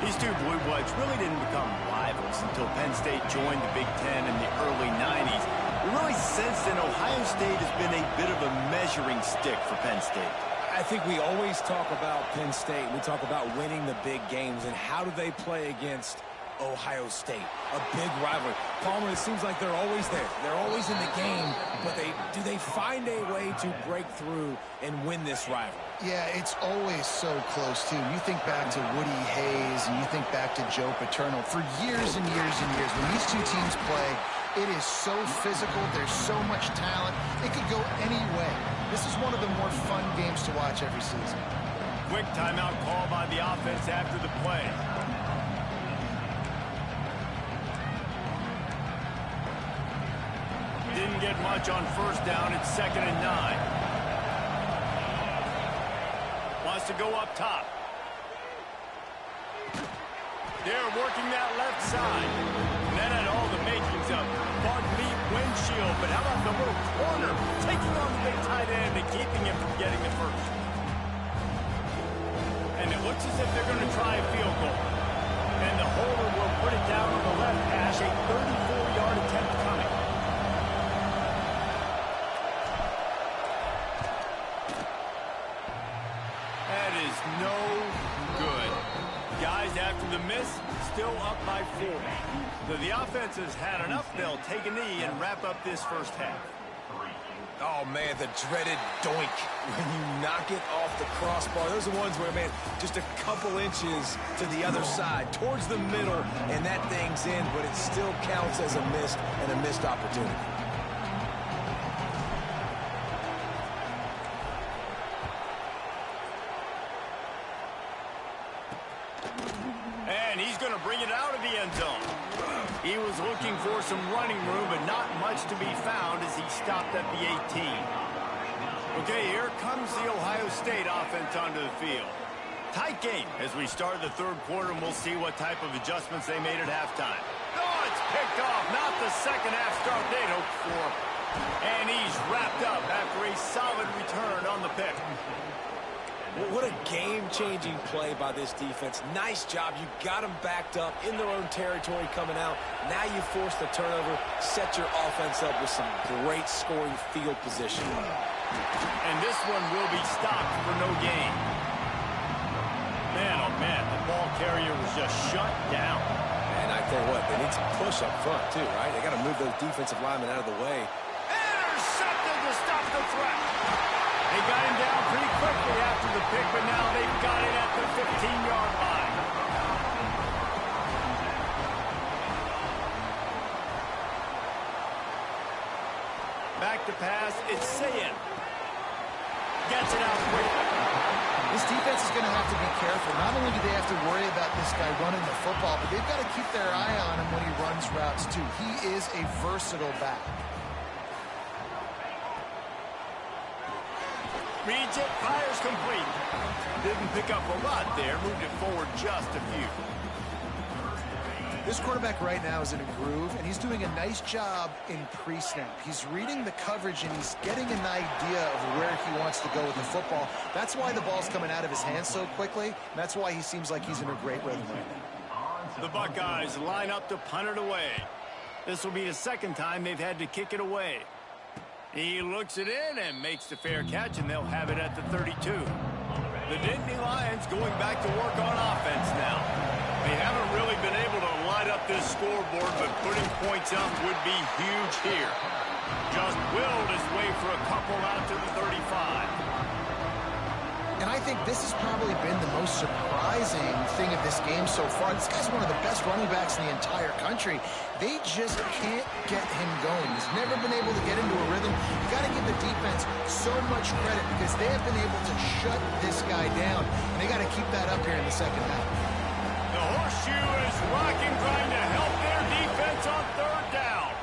These two Blue Bloods really didn't become rivals until Penn State joined the Big Ten in the early 90s. We really sensed that Ohio State has been a bit of a measuring stick for Penn State. I think we always talk about Penn State. We talk about winning the big games, and how do they play against Ohio State, a big rivalry. Palmer, it seems like they're always there. They're always in the game, but do they find a way to break through and win this rivalry? Yeah, it's always so close, too. You think back to Woody Hayes, and you think back to Joe Paterno. For years and years and years, when these two teams play, it is so physical. There's so much talent. It could go any way. This is one of the more fun games to watch every season. Quick timeout call by the offense after the play. get much on first down. It's 2nd and 9. Wants to go up top. They're working that left side. And that had all the makings of bug meat windshield. But how about the little corner taking on the big tight end and keeping him from getting the first? And it looks as if they're going to try a field goal. And the holder will put it down on the left hash, a 34-yard attempt coming. That is no good. Guys, after the miss, still up by 4. So the offense has had enough. They'll take a knee and wrap up this first half. Oh, man, the dreaded doink. When you knock it off the crossbar, those are the ones where, man, just a couple inches to the other side, towards the middle, and that thing's in, but it still counts as a miss and a missed opportunity. And he's going to bring it out of the end zone. He was looking for some running room, but not much to be found as he stopped at the 18. Okay, here comes the Ohio State offense onto the field. Tight game as we start the third quarter, and we'll see what type of adjustments they made at halftime. Oh, it's picked off. Not the second half start they'd hoped for. And he's wrapped up after a solid return on the pick. What a game-changing play by this defense. Nice job. You got them backed up in their own territory coming out. Now you force the turnover, set your offense up with some great scoring field position. And this one will be stopped for no gain. Man, oh man, the ball carrier was just shut down. And I tell you what, they need some push up front too, right? They got to move those defensive linemen out of the way. Intercepted to stop the threat. They got him down pretty quickly after the pick, but now they've got it at the 15-yard line. Back to pass, it's Sayin. Gets it out quickly. This defense is going to have to be careful. Not only do they have to worry about this guy running the football, but they've got to keep their eye on him when he runs routes too. He is a versatile back. Reads it, fires complete. Didn't pick up a lot there, moved it forward just a few. This quarterback right now is in a groove, and he's doing a nice job in pre-snap. He's reading the coverage, and he's getting an idea of where he wants to go with the football. That's why the ball's coming out of his hands so quickly, and that's why he seems like he's in a great rhythm right now. The Buckeyes line up to punt it away. This will be the second time they've had to kick it away. He looks it in and makes the fair catch, and they'll have it at the 32. The Nittany Lions going back to work on offense now. They haven't really been able to light up this scoreboard, but putting points up would be huge here. Just willed his way for a couple out to the 35. And I think this has probably been the most surprising thing of this game so far. This guy's one of the best running backs in the entire country. They just can't get him going. He's never been able to get into a rhythm. You got to give the defense so much credit because they have been able to shut this guy down. And they got to keep that up here in the second half. The horseshoe is rocking, trying to help their defense on third down.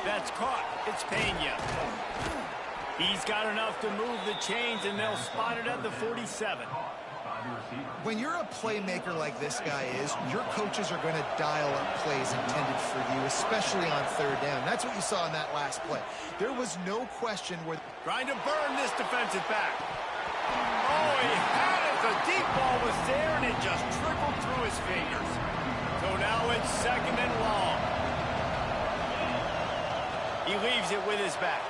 That's caught. It's Pena. He's got enough to move the chains, and they'll spot it at the 47. When you're a playmaker like this guy is, your coaches are going to dial up plays intended for you, especially on third down. That's what you saw in that last play. There was no question where... Trying to burn this defensive back. Oh, he had it. The deep ball was there, and it just trickled through his fingers. So now it's second and long. He leaves it with his back.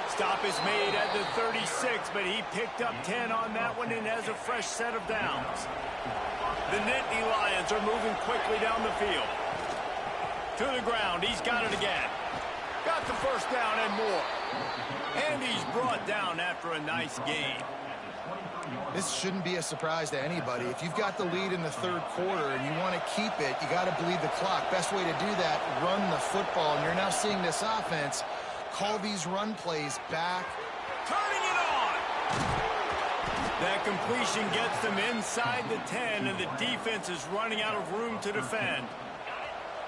Stop is made at the 36, but he picked up 10 on that one and has a fresh set of downs. The Nittany Lions are moving quickly down the field. To the ground, he's got it again. Got the first down and more. And he's brought down after a nice gain. This shouldn't be a surprise to anybody. If you've got the lead in the third quarter and you want to keep it, you got to bleed the clock. Best way to do that, run the football. And you're now seeing this offense call these run plays back. Turning it on! That completion gets them inside the 10, and the defense is running out of room to defend.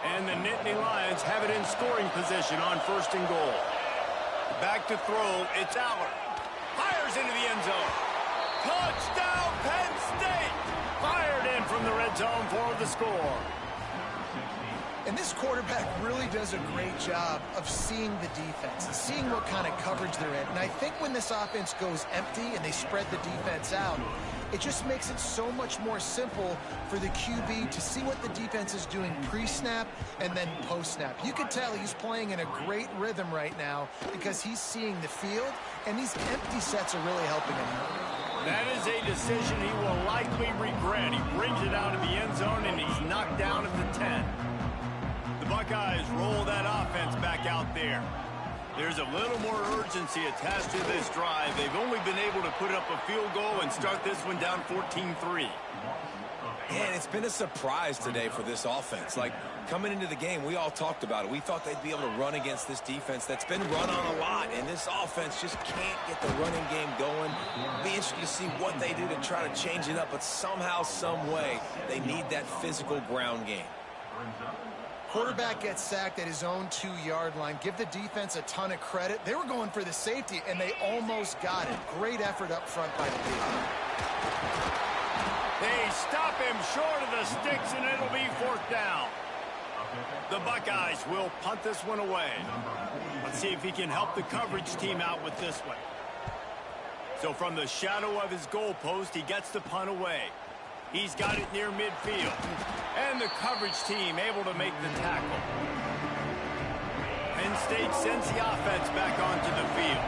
And the Nittany Lions have it in scoring position on 1st and goal. Back to throw, it's Aller. Fires into the end zone. Touchdown, Penn State! Fired in from the red zone for the score. And this quarterback really does a great job of seeing the defense and seeing what kind of coverage they're in. And I think when this offense goes empty and they spread the defense out, it just makes it so much more simple for the QB to see what the defense is doing pre-snap and then post-snap. You can tell he's playing in a great rhythm right now because he's seeing the field, and these empty sets are really helping him. That is a decision he will likely regret. He brings it out of the end zone, and he's knocked down at the 10. The Buckeyes roll that offense back out there. There's a little more urgency attached to this drive. They've only been able to put up a field goal and start this one down 14-3. And it's been a surprise today for this offense. Like, coming into the game, we all talked about it. We thought they'd be able to run against this defense that's been run on a lot, and this offense just can't get the running game going. Be interested to see what they do to try to change it up, but somehow, some way, they need that physical ground game. Quarterback gets sacked at his own 2-yard line. Give the defense a ton of credit. They were going for the safety, and they almost got it. Great effort up front by the defense. They stop him short of the sticks, and it'll be 4th down. The Buckeyes will punt this one away. Let's see if he can help the coverage team out with this one. So from the shadow of his goalpost, he gets the punt away. He's got it near midfield. And the coverage team able to make the tackle. Penn State sends the offense back onto the field.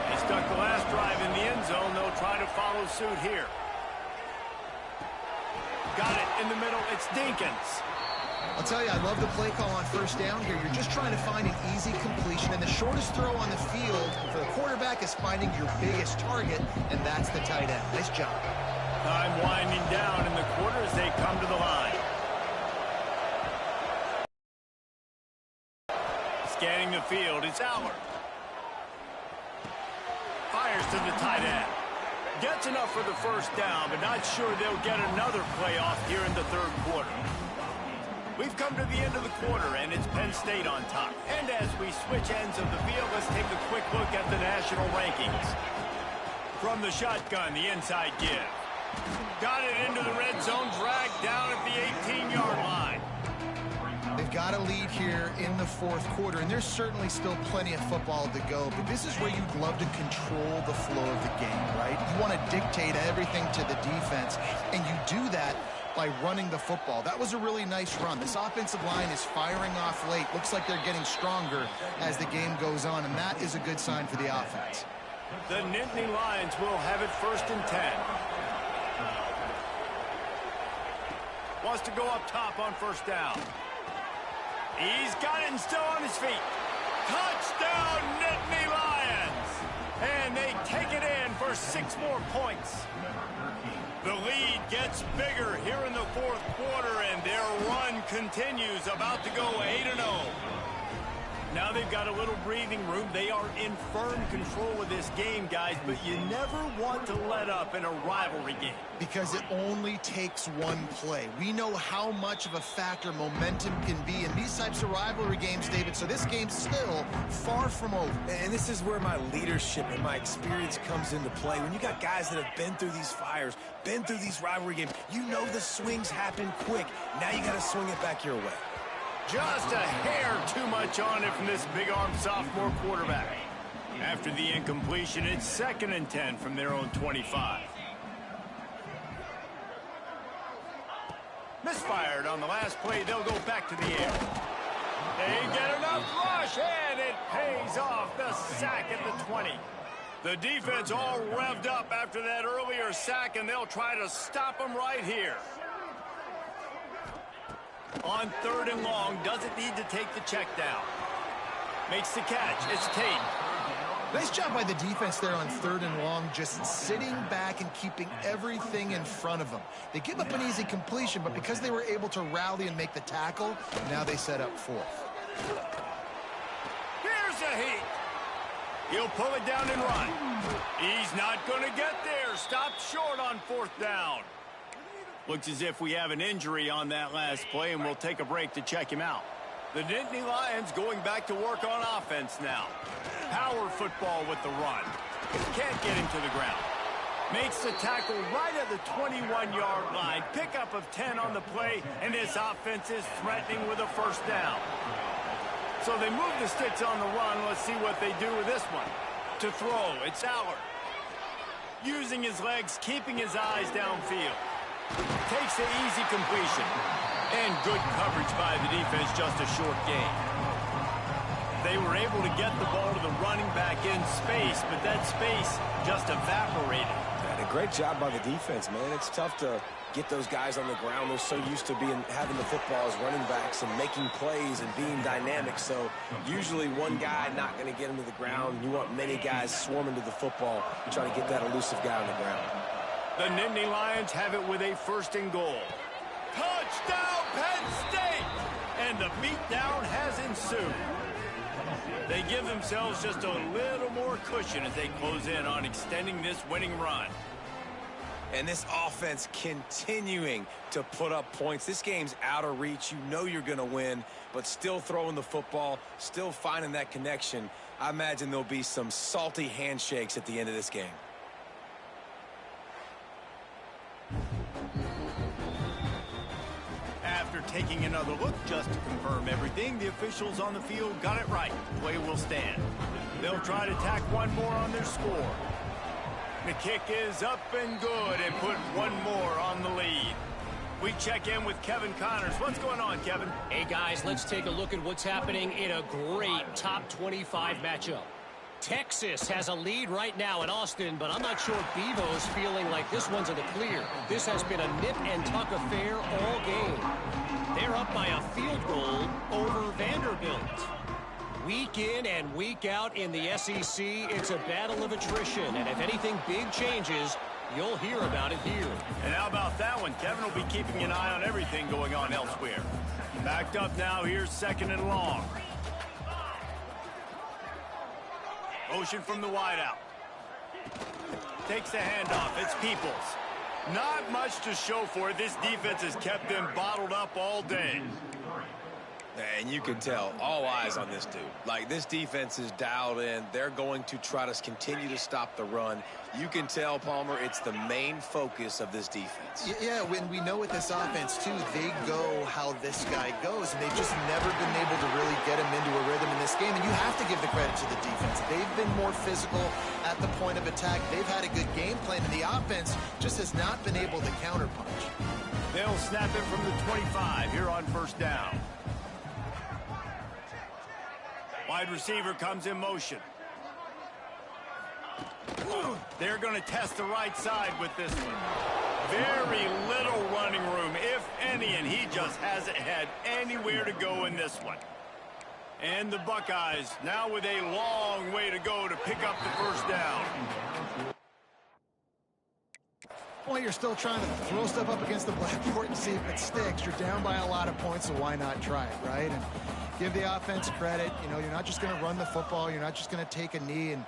They stuck the last drive in the end zone. They'll try to follow suit here. Got it in the middle. It's Dinkins. I'll tell you, I love the play call on 1st down here. You're just trying to find an easy completion, and the shortest throw on the field for the quarterback is finding your biggest target, and that's the tight end. Nice job. Time winding down in the quarter as they come to the line. Scanning the field, it's Aller. Fires to the tight end. Gets enough for the 1st down, but not sure they'll get another play off here in the 3rd quarter. We've come to the end of the quarter, and it's Penn State on top. And as we switch ends of the field, let's take a quick look at the national rankings. From the shotgun, the inside give. Got it into the red zone, dragged down at the 18-yard line. They've got a lead here in the 4th quarter, and there's certainly still plenty of football to go, but this is where you'd love to control the flow of the game, right? You want to dictate everything to the defense, and you do that by running the football. That was a really nice run. This offensive line is firing off late. Looks like they're getting stronger as the game goes on, and that is a good sign for the offense. The Nittany Lions will have it 1st and 10. Wants to go up top on 1st down. He's got it and still on his feet. Touchdown, Nittany Lions! And they take it in for 6 more points. The lead gets bigger here in the 4th quarter, and their run continues, about to go 8-0. Now they've got a little breathing room. They are in firm control of this game, guys, but you never want to let up in a rivalry game. Because it only takes one play. We know how much of a factor momentum can be in these types of rivalry games, David, so this game's still far from over. And this is where my leadership and my experience comes into play. When you got guys that have been through these fires, been through these rivalry games, you know the swings happen quick. Now you got to swing it back your way. Just a hair too much on it from this big-arm sophomore quarterback. After the incompletion, it's 2nd and 10 from their own 25. Misfired on the last play. They'll go back to the air. They get enough rush, and it pays off. The sack at the 20. The defense all revved up after that earlier sack, and they'll try to stop them right here. On 3rd and long, doesn't need to take the check down. Makes the catch. It's Tate. Nice job by the defense there on 3rd and long, just sitting back and keeping everything in front of them. They give up an easy completion, but because they were able to rally and make the tackle, now they set up 4th. Here's a heat. He'll pull it down and run. He's not going to get there. Stopped short on 4th down. Looks as if we have an injury on that last play, and we'll take a break to check him out. The Nittany Lions going back to work on offense now. Power football with the run. Can't get him to the ground. Makes the tackle right at the 21-yard line. Pickup of 10 on the play, and this offense is threatening with a first down. So they move the sticks on the run. Let's see what they do with this one. To throw, it's Allard. Using his legs, keeping his eyes downfield. Takes the easy completion. And good coverage by the defense, just a short gain. They were able to get the ball to the running back in space, but that space just evaporated. And a great job by the defense, man. It's tough to get those guys on the ground. They're so used to having the football as running backs and making plays and being dynamic. So usually one guy not going to get him to the ground. You want many guys swarming to the football, trying to get that elusive guy on the ground. The Nittany Lions have it with a 1st and goal. Touchdown, Penn State! And the beatdown has ensued. They give themselves just a little more cushion as they close in on extending this winning run. And this offense continuing to put up points. This game's out of reach. You know you're going to win, but still throwing the football, still finding that connection. I imagine there'll be some salty handshakes at the end of this game. After taking another look just to confirm everything, the officials on the field got it right. Play will stand. They'll try to tack one more on their score. The kick is up and good and put one more on the lead. We check in with Kevin Connors. What's going on, Kevin? Hey, guys, let's take a look at what's happening in a great top 25 matchup. Texas has a lead right now in Austin, but I'm not sure Bevo's feeling like this one's in the clear. This has been a nip and tuck affair all game. They're up by a field goal over Vanderbilt. Week in and week out in the SEC, it's a battle of attrition, and if anything big changes, you'll hear about it here. And how about that one? Kevin will be keeping an eye on everything going on elsewhere. Backed up now, here's 2nd and long. Motion from the wideout. Takes the handoff. It's Peoples. Not much to show for it. This defense has kept them bottled up all day. And you can tell, all eyes on this dude. Like, this defense is dialed in. They're going to try to continue to stop the run. You can tell, Palmer, it's the main focus of this defense. Yeah, when we know with this offense, too, they go how this guy goes, and they've just never been able to really get him into a rhythm in this game, and you have to give the credit to the defense. They've been more physical at the point of attack. They've had a good game plan, and the offense just has not been able to counterpunch. They'll snap it from the 25 here on 1st down. Wide receiver comes in motion. They're going to test the right side with this one. Very little running room, if any, and he just hasn't had anywhere to go in this one. And the Buckeyes now with a long way to go to pick up the 1st down. Well, you're still trying to throw stuff up against the blackboard and see if it sticks. You're down by a lot of points, so why not try it, right? And give the offense credit. You know, you're not just going to run the football. You're not just going to take a knee and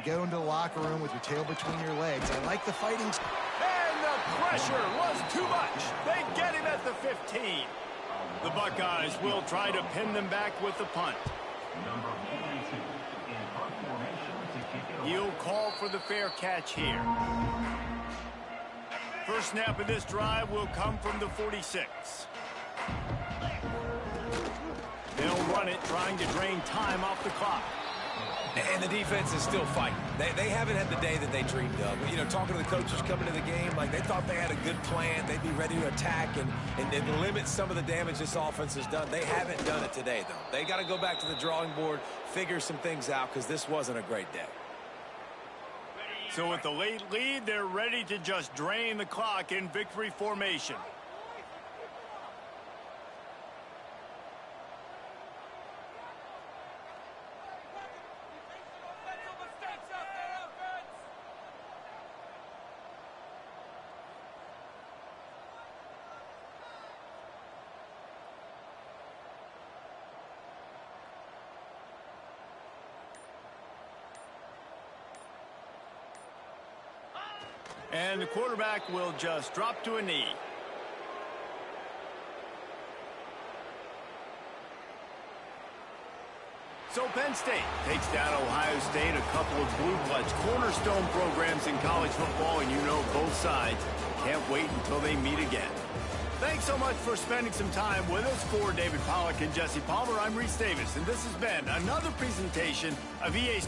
go into the locker room with your tail between your legs. I like the fighting. And the pressure was too much. They get him at the 15. The Buckeyes will try to pin them back with the punt. He'll call for the fair catch here. First snap of this drive will come from the 46. They'll run it, trying to drain time off the clock. And the defense is still fighting. They haven't had the day that they dreamed of. You know, talking to the coaches coming to the game, like they thought they had a good plan. They'd be ready to attack and limit some of the damage this offense has done. They haven't done it today, though. They got to go back to the drawing board, figure some things out, because this wasn't a great day. So with the late lead, they're ready to just drain the clock in victory formation. And the quarterback will just drop to a knee. So Penn State takes down Ohio State, a couple of blue bloods, cornerstone programs in college football, and you know both sides can't wait until they meet again. Thanks so much for spending some time with us. For David Pollack and Jesse Palmer, I'm Reese Davis, and this has been another presentation of EA